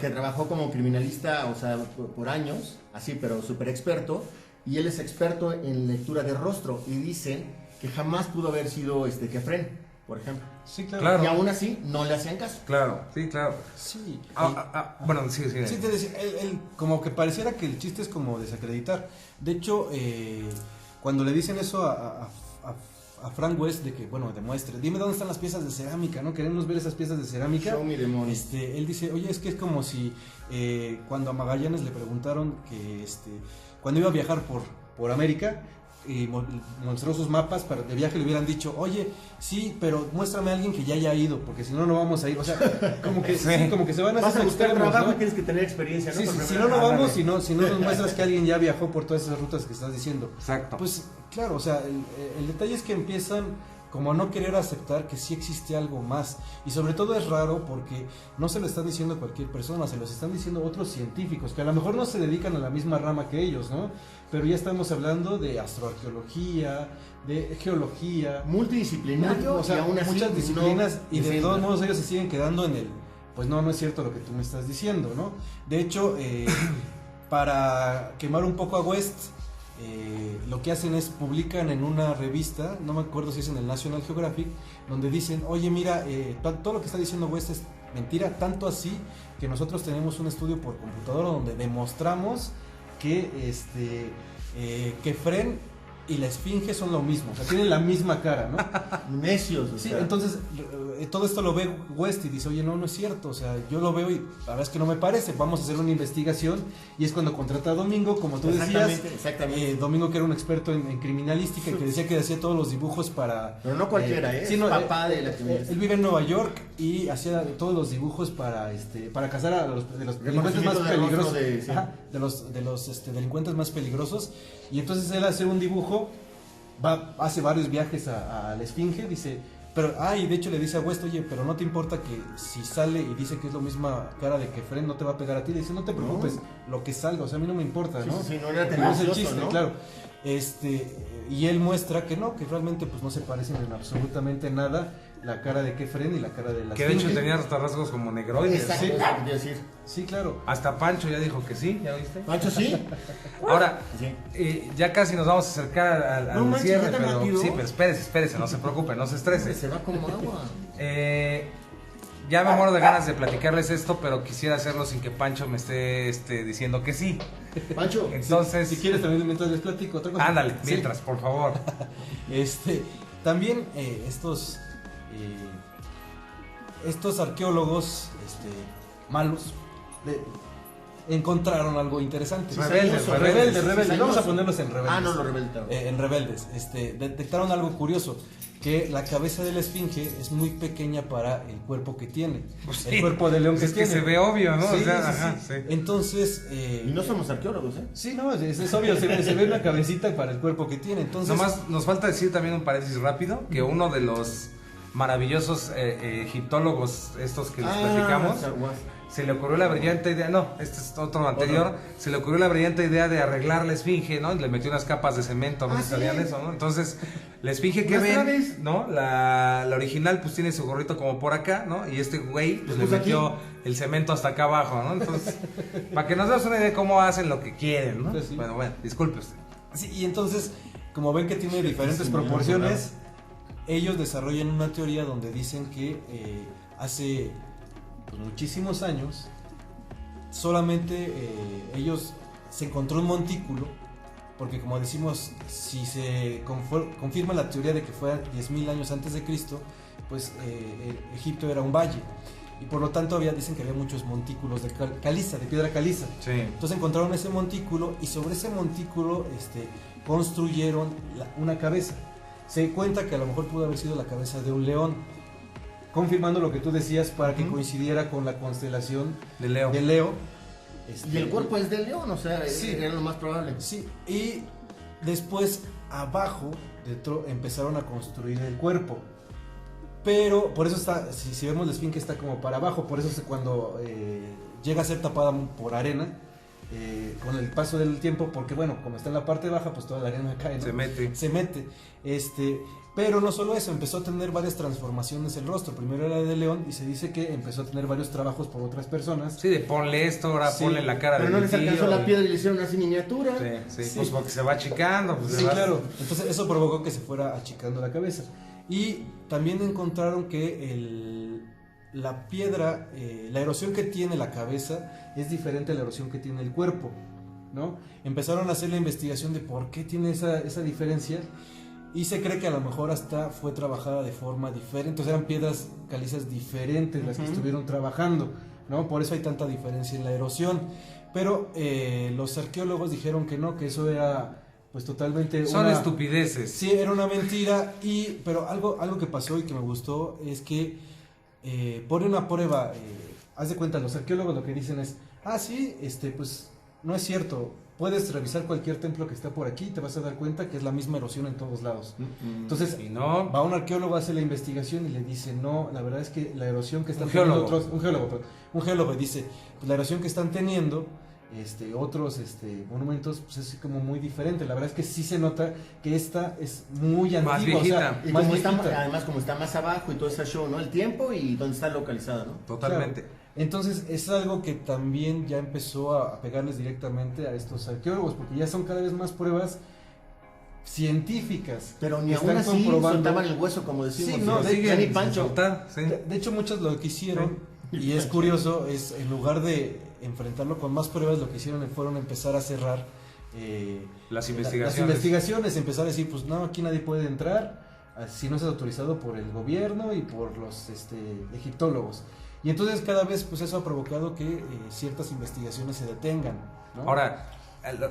que trabajó como criminalista, o sea, por años, así, pero súper experto, y él es experto en lectura de rostro, y dice que jamás pudo haber sido Kefren, por ejemplo. Sí, claro. Claro. Y aún así no le hacían caso. Claro, sí, claro. Sí. Bueno, sí. Sí, te decía, él como que pareciera que el chiste es como desacreditar. De hecho, cuando le dicen eso a Frank West de que, bueno, demuestre, dime dónde están las piezas de cerámica, ¿no? Queremos ver esas piezas de cerámica. Show me the money. Él dice, oye, es que es como si cuando a Magallanes le preguntaron que cuando iba a viajar por América y mostró sus mapas de viaje, le hubieran dicho, oye, sí, pero muéstrame a alguien que ya haya ido, porque si no, no vamos a ir. O sea, como que, sí, como que se van a Vas a buscar extremos, trabajo, ¿no? tienes que tener experiencia, ¿no? Sí, Por si primera no, no vez. vamos, si no nos muestras que alguien ya viajó por todas esas rutas que estás diciendo. Exacto. Pues claro, o sea, el detalle es que empiezan como a no querer aceptar que sí existe algo más. Y sobre todo es raro porque no se lo están diciendo cualquier persona, se los están diciendo otros científicos, que a lo mejor no se dedican a la misma rama que ellos, ¿no? Pero ya estamos hablando de astroarqueología, de geología, Multidisciplinario, o sea, y aún así muchas disciplinas, no y de defienden. todos modos ellos se siguen quedando en el, pues no es cierto lo que tú me estás diciendo, ¿no? De hecho, para quemar un poco a West, lo que hacen es publican en una revista, no me acuerdo si es en el National Geographic, donde dicen, oye, mira, todo lo que está diciendo West es mentira, tanto así que nosotros tenemos un estudio por computadora donde demostramos que Kefren y la esfinge son lo mismo, o sea, tienen la misma cara, ¿no? Necios, o Sí, sea. entonces todo esto lo ve West y dice, oye, no es cierto, o sea, yo lo veo y la verdad es que no me parece, vamos a hacer una investigación, y es cuando contrata a Domingo, como tú decías, Exactamente. Domingo, que era un experto en criminalística, que decía que hacía todos los dibujos para... Pero no cualquiera, sí, es no, papá de la él criminalística. vive en Nueva York y hacía todos los dibujos para cazar a los delincuentes más Reconocimiento de peligrosos, rostro de- sí. ajá, de los delincuentes más peligrosos, y entonces él hace un dibujo, hace varios viajes a la esfinge, dice, pero, y de hecho le dice a West, oye, pero no te importa que si sale y dice que es la misma cara de que Fred no te va a pegar a ti, le dice, no te preocupes, lo que salga, o sea, a mí no me importa, Sí, ¿no? sí, no era Pero es el tendencioso, chiste, ¿no? claro. Y él muestra que no, que realmente pues no se parecen en absolutamente nada la cara de Kefren y la cara de la Que de hecho esfinge. tenía hasta rasgos como negroides. Exacto, Sí. es lo que quería decir. Sí, claro. Hasta Pancho ya dijo que sí, ¿ya viste? Pancho, sí. Ahora, Sí. ya casi nos vamos a acercar al No manches, cierre, ¿ya tan pero rápido? sí, pero espérese, no se preocupe, no se estrese. Se va como agua. Ya me muero de ganas de platicarles esto, pero quisiera hacerlo sin que Pancho me esté diciendo que sí. Pancho, Entonces, Si quieres también mientras les platico otra cosa. ándale, Sí. mientras, por favor. También estos arqueólogos malos encontraron algo interesante. Rebeldes, rebeldes. cizañosos. Vamos a ponerlos en rebeldes. Ah, no, los rebeldes. En rebeldes. Detectaron algo curioso, que la cabeza de la esfinge es muy pequeña para el cuerpo que tiene. Pues el sí. cuerpo de león Pues que es que tiene. se ve obvio, ¿no? Sí, O sea, sí, ajá, sí. sí. Entonces, Y no somos arqueólogos, ¿eh? sí, no, es obvio, se ve una cabecita para el cuerpo que tiene. Entonces, Nomás nos falta decir también un paréntesis rápido, que uno de los maravillosos egiptólogos estos que les platicamos, se le ocurrió la brillante idea, no, este es otro anterior, se le ocurrió la brillante idea de arreglar la esfinge, ¿no? Y le metió unas capas de cemento, no sé si ¿sí? sabían eso, ¿no? Entonces, la esfinge que ¿Unas ven, traves? ¿no? La original pues tiene su gorrito como por acá, ¿no? Y este güey pues le Pues metió aquí. el cemento hasta acá abajo, ¿no? Entonces, para que nos des una idea de cómo hacen lo que quieren, ¿no? Pues sí. Bueno, disculpe usted. sí, y entonces, como ven que tiene diferentes sí, proporciones, ellos desarrollan una teoría donde dicen que hace pues, muchísimos años solamente ellos se encontró un montículo, porque como decimos, si se confirma la teoría de que fue 10.000 años antes de Cristo, pues Egipto era un valle, y por lo tanto dicen que había muchos montículos de caliza, de piedra caliza. Sí. Entonces encontraron ese montículo y sobre ese montículo construyeron una cabeza. Se cuenta que a lo mejor pudo haber sido la cabeza de un león, confirmando lo que tú decías para que coincidiera con la constelación De Leo. de Leo. Y el cuerpo es de león, o sea, Sí. era lo más probable. Sí, y después abajo empezaron a construir el cuerpo. Pero por eso está, si vemos la esfinge está como para abajo, por eso cuando llega a ser tapada por arena con el paso del tiempo, porque bueno, como está en la parte baja, pues toda la arena cae, ¿no? Se mete. Pero no solo eso, empezó a tener varias transformaciones el rostro. Primero era de león y se dice que empezó a tener varios trabajos por otras personas. Sí, de ponle esto, ahora ponle la cara de Pero no les alcanzó la piedra y le hicieron así miniatura. Sí, pues porque se va achicando. Pues sí, claro. Entonces eso provocó que se fuera achicando la cabeza. Y también encontraron que la piedra, la erosión que tiene la cabeza es diferente a la erosión que tiene el cuerpo, ¿no? Empezaron a hacer la investigación de por qué tiene esa diferencia. Y se cree que a lo mejor hasta fue trabajada de forma diferente, entonces eran piedras calizas diferentes las que estuvieron trabajando, ¿no? Por eso hay tanta diferencia en la erosión. Pero los arqueólogos dijeron que no, que eso era pues totalmente son estupideces. Sí, era una mentira. Pero algo que pasó y que me gustó es que por una prueba, haz de cuenta, los arqueólogos lo que dicen es, sí, pues no es cierto. Puedes revisar cualquier templo que está por aquí y te vas a dar cuenta que es la misma erosión en todos lados. Entonces, va un arqueólogo, hace la investigación y le dice, no, la verdad es que la erosión que están teniendo otros... Un geólogo dice, pues la erosión que están teniendo otros monumentos, pues es como muy diferente. La verdad es que sí se nota que esta es muy antigua. Más viejita. O sea, y como además como está más abajo y todo ese show, ¿no? El tiempo y donde está localizada, ¿no? Totalmente. Claro. Entonces es algo que también ya empezó a pegarles directamente a estos arqueólogos, porque ya son cada vez más pruebas científicas. Pero ni aún así soltaban el hueso, como decimos. Sí, no, ni Pancho. De hecho, muchos lo que hicieron, y es curioso, es en lugar de enfrentarlo con más pruebas, lo que hicieron fueron empezar a cerrar las investigaciones. Empezar a decir, pues no, aquí nadie puede entrar si no es autorizado por el gobierno y por los egiptólogos. Y entonces cada vez pues eso ha provocado que ciertas investigaciones se detengan, ¿no? Ahora,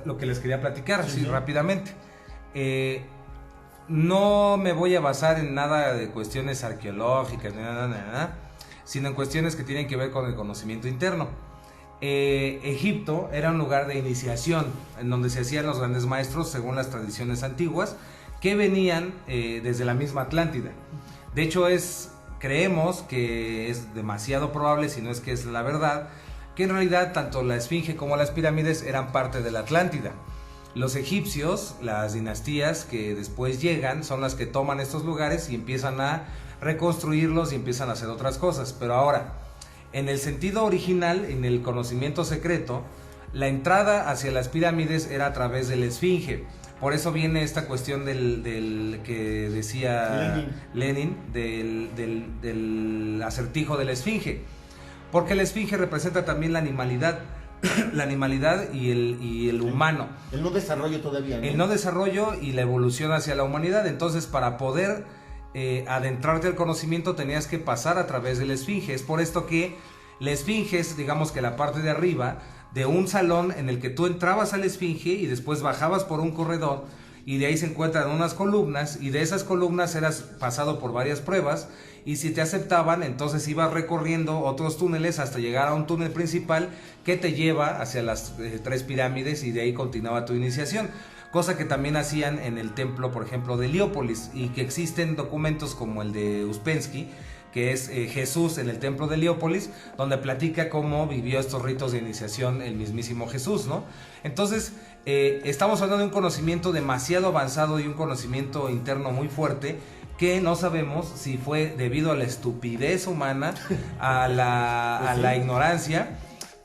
lo que les quería platicar, rápidamente. No me voy a basar en nada de cuestiones arqueológicas, nada, sino en cuestiones que tienen que ver con el conocimiento interno. Egipto era un lugar de iniciación, en donde se hacían los grandes maestros según las tradiciones antiguas, que venían desde la misma Atlántida. De hecho, creemos que es demasiado probable, si no es que es la verdad, que en realidad tanto la Esfinge como las pirámides eran parte de la Atlántida. Los egipcios, las dinastías que después llegan, son las que toman estos lugares y empiezan a reconstruirlos y empiezan a hacer otras cosas. Pero ahora, en el sentido original, en el conocimiento secreto, la entrada hacia las pirámides era a través de la Esfinge. Por eso viene esta cuestión del que decía Lenin, del acertijo de la Esfinge. Porque la Esfinge representa también la animalidad y el humano. El no desarrollo todavía, ¿no? El no desarrollo y la evolución hacia la humanidad. Entonces, para poder adentrarte al conocimiento tenías que pasar a través de la Esfinge. Es por esto que la Esfinge es, digamos que la parte de arriba de un salón en el que tú entrabas a la Esfinge y después bajabas por un corredor y de ahí se encuentran unas columnas y de esas columnas eras pasado por varias pruebas y si te aceptaban entonces ibas recorriendo otros túneles hasta llegar a un túnel principal que te lleva hacia las 3 pirámides y de ahí continuaba tu iniciación. Cosa que también hacían en el templo, por ejemplo, de Heliópolis y que existen documentos como el de Uspensky, que es Jesús en el templo de Heliópolis, donde platica cómo vivió estos ritos de iniciación el mismísimo Jesús, ¿no? Entonces, estamos hablando de un conocimiento demasiado avanzado y un conocimiento interno muy fuerte que no sabemos si fue debido a la estupidez humana, a la ignorancia,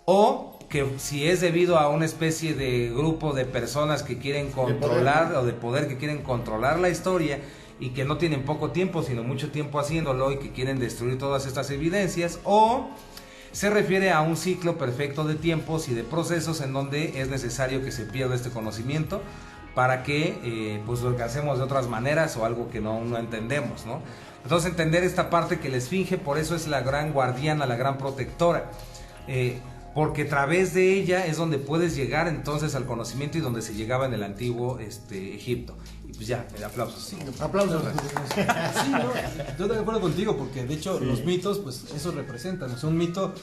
o que si es debido a una especie de grupo de personas que quieren controlar o de poder que quieren controlar la historia y que no tienen poco tiempo, sino mucho tiempo haciéndolo y que quieren destruir todas estas evidencias, o se refiere a un ciclo perfecto de tiempos y de procesos en donde es necesario que se pierda este conocimiento para que pues lo alcancemos de otras maneras o algo que no entendemos, ¿no? Entonces entender esta parte que la Esfinge por eso es la gran guardiana, la gran protectora, porque a través de ella es donde puedes llegar entonces al conocimiento y donde se llegaba en el antiguo Egipto. Y pues ya, aplausos. Sí, aplausos. Sí, no, yo estoy de acuerdo contigo porque de hecho los mitos pues eso representan. O sea, un mito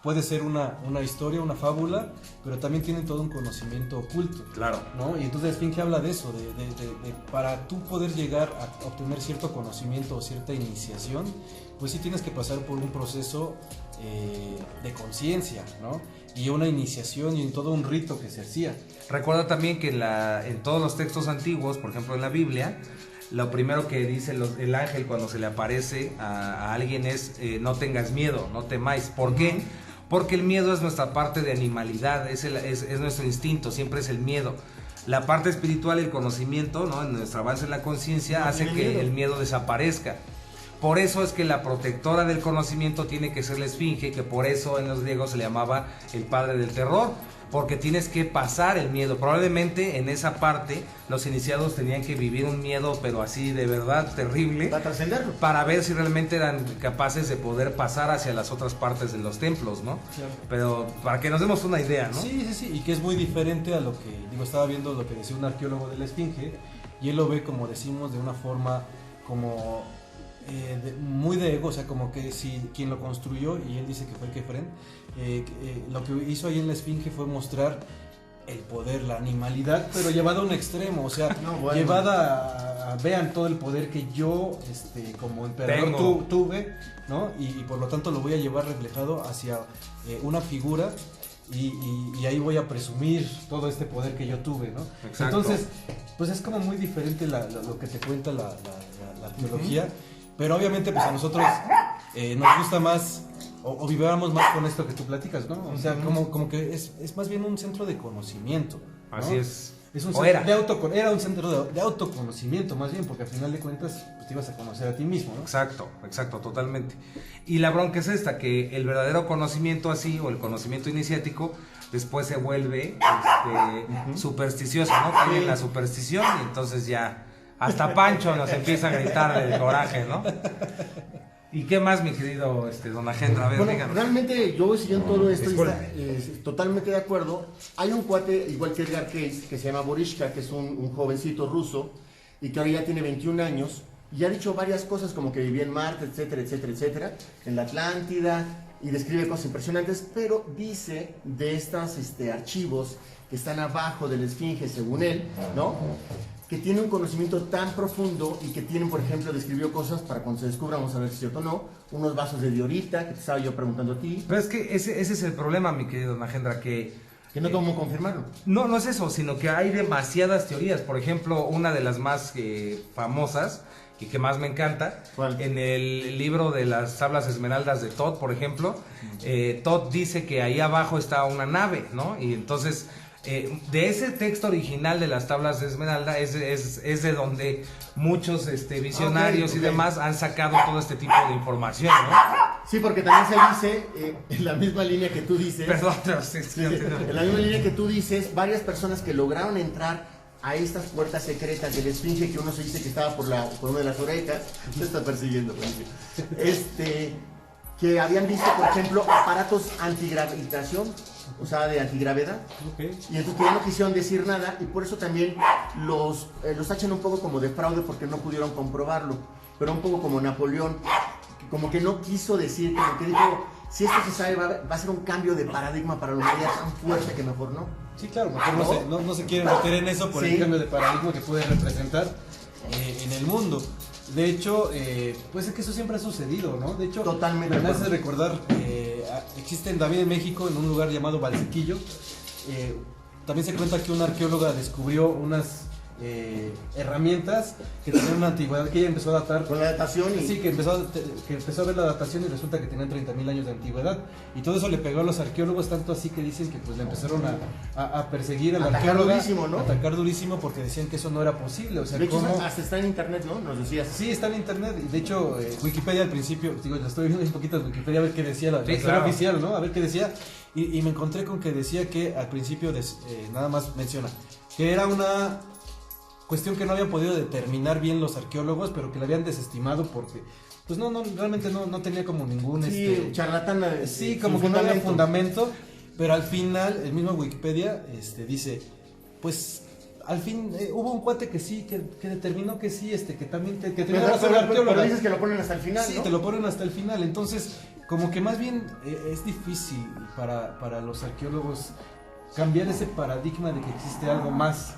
puede ser una historia, una fábula, pero también tiene todo un conocimiento oculto. Claro. ¿No? Y entonces la Esfinge habla de eso, de para tú poder llegar a obtener cierto conocimiento o cierta iniciación, pues sí tienes que pasar por un proceso de conciencia, ¿no? Y una iniciación y en todo un rito que se hacía. Recuerda también que en todos los textos antiguos, por ejemplo en la Biblia, lo primero que dice el ángel cuando se le aparece a alguien es no tengas miedo, no temáis. ¿Por qué? Porque el miedo es nuestra parte de animalidad, es nuestro instinto, siempre es el miedo. La parte espiritual, el conocimiento, ¿no? En nuestro avance en la conciencia hace que el miedo desaparezca. Por eso es que la protectora del conocimiento tiene que ser la esfinge, que por eso en los griegos se le llamaba el padre del terror, porque tienes que pasar el miedo. Probablemente en esa parte los iniciados tenían que vivir un miedo, pero así de verdad terrible, para trascenderlo, para ver si realmente eran capaces de poder pasar hacia las otras partes de los templos, ¿no? Claro. Pero para que nos demos una idea, ¿no? Sí, y que es muy diferente a lo que, estaba viendo lo que decía un arqueólogo de la Esfinge, y él lo ve, como decimos, de una forma como muy de ego, o sea, como que si quien lo construyó, y él dice que fue Kefren, lo que hizo ahí en la Esfinge fue mostrar el poder, la animalidad, pero llevada a un extremo, o sea, llevada a vean todo el poder que yo como emperador tuve, ¿no? Y por lo tanto lo voy a llevar reflejado hacia una figura. Y ahí voy a presumir todo este poder que yo tuve, ¿no? Exacto. Entonces, pues es como muy diferente lo que te cuenta la arqueología, pero obviamente pues a nosotros nos gusta más o vibramos más con esto que tú platicas, ¿no? O sea, como que es más bien un centro de conocimiento, ¿no? Así es. Es un centro era un centro de autoconocimiento más bien, porque al final de cuentas pues, te ibas a conocer a ti mismo, ¿no? Exacto, totalmente. Y la bronca es esta, que el verdadero conocimiento así, o el conocimiento iniciático, después se vuelve supersticioso, ¿no? Cae en la superstición y entonces ya hasta Pancho nos empieza a gritar del coraje, ¿no? ¿Y qué más, mi querido don Agendra? A ver, díganos. Realmente yo voy siguiendo todo esto y totalmente de acuerdo. Hay un cuate, igual que Edgar Cayce, que se llama Borishka, que es un jovencito ruso y que ahora ya tiene 21 años y ha dicho varias cosas como que vivía en Marte, etcétera, etcétera, etcétera, en la Atlántida, y describe cosas impresionantes, pero dice de estos archivos que están abajo de la Esfinge, según él, ¿no?, que tiene un conocimiento tan profundo y que tienen, por ejemplo, describió cosas para cuando se descubra, vamos a ver si es cierto o no, unos vasos de diorita, que te estaba yo preguntando a ti. Pero es que ese es el problema, mi querido don Agendra, que no tengo cómo confirmarlo. No es eso, sino que hay demasiadas teorías. Por ejemplo, una de las más famosas y que más me encanta, ¿cuál? En el libro de las tablas esmeraldas de Todd, por ejemplo, Todd dice que ahí abajo está una nave, ¿no? Y entonces, de ese texto original de las tablas de esmeralda es de donde muchos visionarios y demás han sacado todo este tipo de información, ¿no? Sí, porque también se dice, en la misma línea que tú dices, Perdón, en la misma línea que tú dices, varias personas que lograron entrar a estas puertas secretas de la Esfinge, que uno se dice que estaba por una de las orejas, se está persiguiendo, que habían visto, por ejemplo, aparatos antigravitación, o sea, de antigravedad, y entonces ya no quisieron decir nada, y por eso también los tachan un poco como de fraude, porque no pudieron comprobarlo, pero un poco como Napoleón, como que no quiso decir, como que dijo, si esto se sabe, va a ser un cambio de paradigma para la humanidad tan fuerte que mejor no. Sí, claro, mejor no se quiere meter en eso por el cambio de paradigma que puede representar en el mundo. De hecho, pues es que eso siempre ha sucedido, ¿no? De hecho, totalmente me hace recordar, existe también en México, en un lugar llamado Valsequillo, también se cuenta que una arqueóloga descubrió unas herramientas que tenían una antigüedad, que ella empezó a datar con la datación sí, que empezó a ver la datación y resulta que tenían 30.000 años de antigüedad, y todo eso le pegó a los arqueólogos, tanto así que dicen que pues le empezaron a perseguir a la arqueóloga, durísimo, ¿no? atacar durísimo, porque decían que eso no era posible, o sea, de hecho, ¿cómo? hasta está en internet, ¿no? Nos decías. Sí, está en internet, y de hecho Wikipedia al principio, digo, ya estoy viendo un poquito de Wikipedia a ver qué decía la historia oficial, ¿no? A ver qué decía, y me encontré con que decía que al principio nada más menciona que era una cuestión que no habían podido determinar bien los arqueólogos, pero que la habían desestimado porque pues realmente no tenía como ningún charlatán, sí, como que no había fundamento, pero al final el mismo Wikipedia dice, pues al fin hubo un cuate que sí, que determinó que sí, que también que tenía razón el arqueólogo. Pero dices que lo ponen hasta el final, sí, ¿no? te lo ponen hasta el final, entonces como que más bien es difícil para los arqueólogos cambiar ese paradigma de que existe algo más.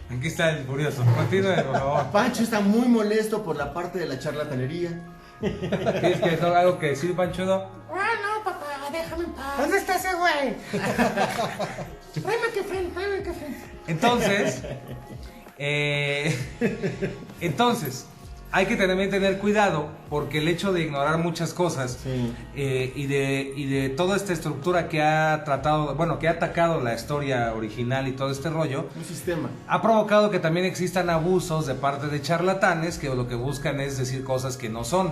Aquí está el curioso. Continúe, por favor. Pancho está muy molesto por la parte de la charlatanería. ¿Tienes que dejar algo que decir, Panchudo? No, papá, déjame en paz. ¿Dónde está ese güey? Tráeme el café. Entonces, hay que también tener cuidado porque el hecho de ignorar muchas cosas Sí. y de toda esta estructura que ha tratado, bueno, que ha atacado la historia original y todo este rollo, Un sistema. ha provocado que también existan abusos de parte de charlatanes que lo que buscan es decir cosas que no son.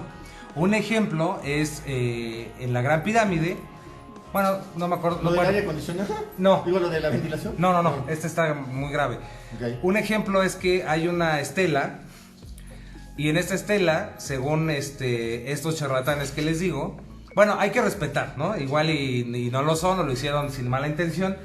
Un ejemplo es en la Gran Pirámide. Bueno, no me acuerdo. ¿Lo no, del bueno, aire acondicionado? No. Digo, lo de la ventilación. no, este está muy grave. Ok. Un ejemplo es que hay una estela y en esta estela, según estos charlatanes que les digo, bueno, hay que respetar, ¿no? Igual y no lo son o lo hicieron sin mala intención,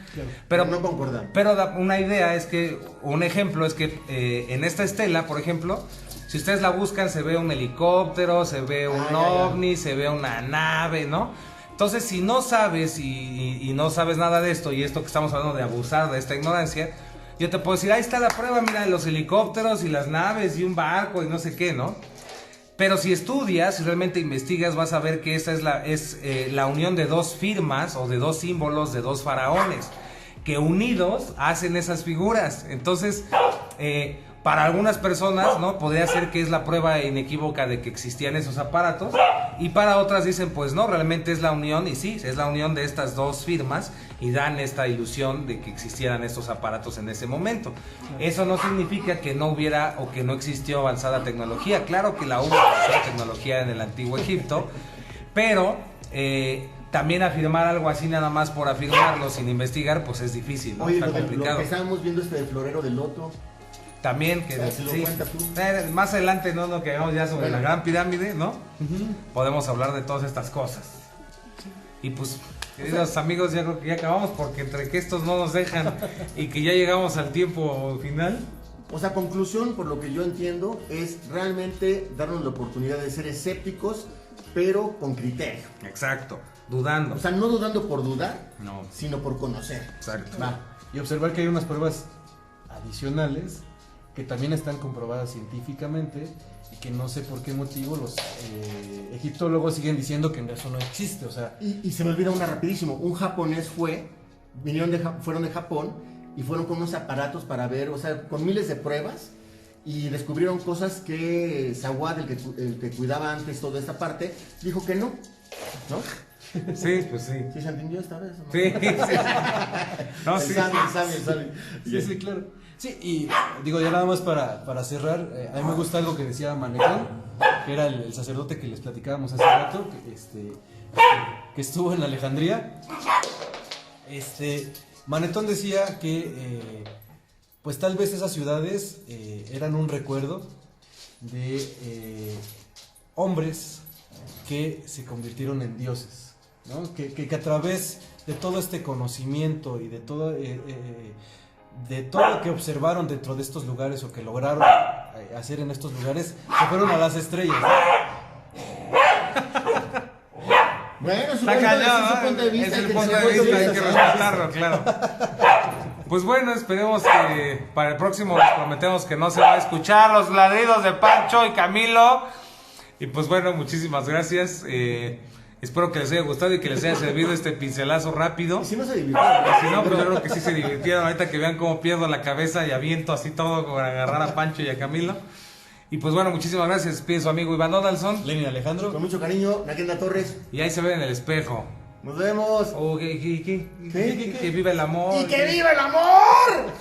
Pero no concordamos. pero una idea es que, un ejemplo es que en esta estela, por ejemplo, si ustedes la buscan se ve un helicóptero, se ve un ovni, se ve una nave, ¿no? Entonces, si no sabes y no sabes nada de esto, y esto que estamos hablando de abusar de esta ignorancia, yo te puedo decir, ahí está la prueba, mira, los helicópteros y las naves y un barco y no sé qué, ¿no? Pero si estudias, si realmente investigas, vas a ver que esta es la unión de dos firmas o de dos símbolos de dos faraones, que unidos hacen esas figuras. Entonces, para algunas personas, ¿no? Podría ser que es la prueba inequívoca de que existían esos aparatos, y para otras dicen, pues no, realmente es la unión, y sí, es la unión de estas dos firmas, y dan esta ilusión de que existieran estos aparatos en ese momento. Eso no significa que no hubiera o que no existió avanzada tecnología. Claro que la hubo avanzada tecnología en el antiguo Egipto, pero también afirmar algo así nada más por afirmarlo sin investigar, pues es difícil, ¿no? Oye, Está lo complicado. que estábamos viendo del florero del loto. También que Si lo sí. cuentas tú. Más adelante, ¿no? Lo que hagamos ya sobre la Gran Pirámide, ¿no? Podemos hablar de todas estas cosas. Y pues, queridos amigos, ya creo que ya acabamos, porque entre que estos no nos dejan y que ya llegamos al tiempo final. O sea, conclusión, por lo que yo entiendo, es realmente darnos la oportunidad de ser escépticos, pero con criterio. Exacto, dudando. O sea, no dudando por dudar, No, sino por conocer. exacto. Va. Y observar que hay unas pruebas adicionales que también están comprobadas científicamente y que no sé por qué motivo los egiptólogos siguen diciendo que eso no existe. O sea, Y se me olvida una rapidísimo. Un japonés fueron de Japón y fueron con unos aparatos para ver, o sea, con miles de pruebas, y descubrieron cosas que Sawad, el que cuidaba antes toda esta parte, dijo que no. ¿No? Sí, pues sí. ¿Sí se entendió esta vez? ¿No? Sí, sí. No, sí. Sabe. sí, claro. Sí, y digo, ya nada más para cerrar, a mí me gusta algo que decía Manetón, que era el sacerdote que les platicábamos hace rato, que estuvo en Alejandría. Manetón decía que pues tal vez esas ciudades eran un recuerdo de hombres que se convirtieron en dioses, ¿no? Que a través de todo este conocimiento y de todo lo que observaron dentro de estos lugares o que lograron hacer en estos lugares, se fueron a las estrellas. Bueno, Está cañón, su punto de vista. es el que punto se de puede vista, hay ver. que respetarlo, claro. Pues bueno, esperemos que para el próximo les prometemos que no se va a escuchar los ladridos de Pancho y Camilo. Y pues bueno, muchísimas gracias. Espero que les haya gustado y que les haya servido este pincelazo rápido. Y si no se divirtieron. Si no, pues yo creo que sí se divirtieron. Ahorita que vean cómo pierdo la cabeza y aviento así todo para agarrar a Pancho y a Camilo. Y pues bueno, muchísimas gracias. Pide su amigo Iván Donaldson. Lenin Alejandro. Con mucho cariño, Naquenda Torres. Y ahí se ve en el espejo. Nos vemos. Oh, que viva el amor. ¡Y que viva el amor!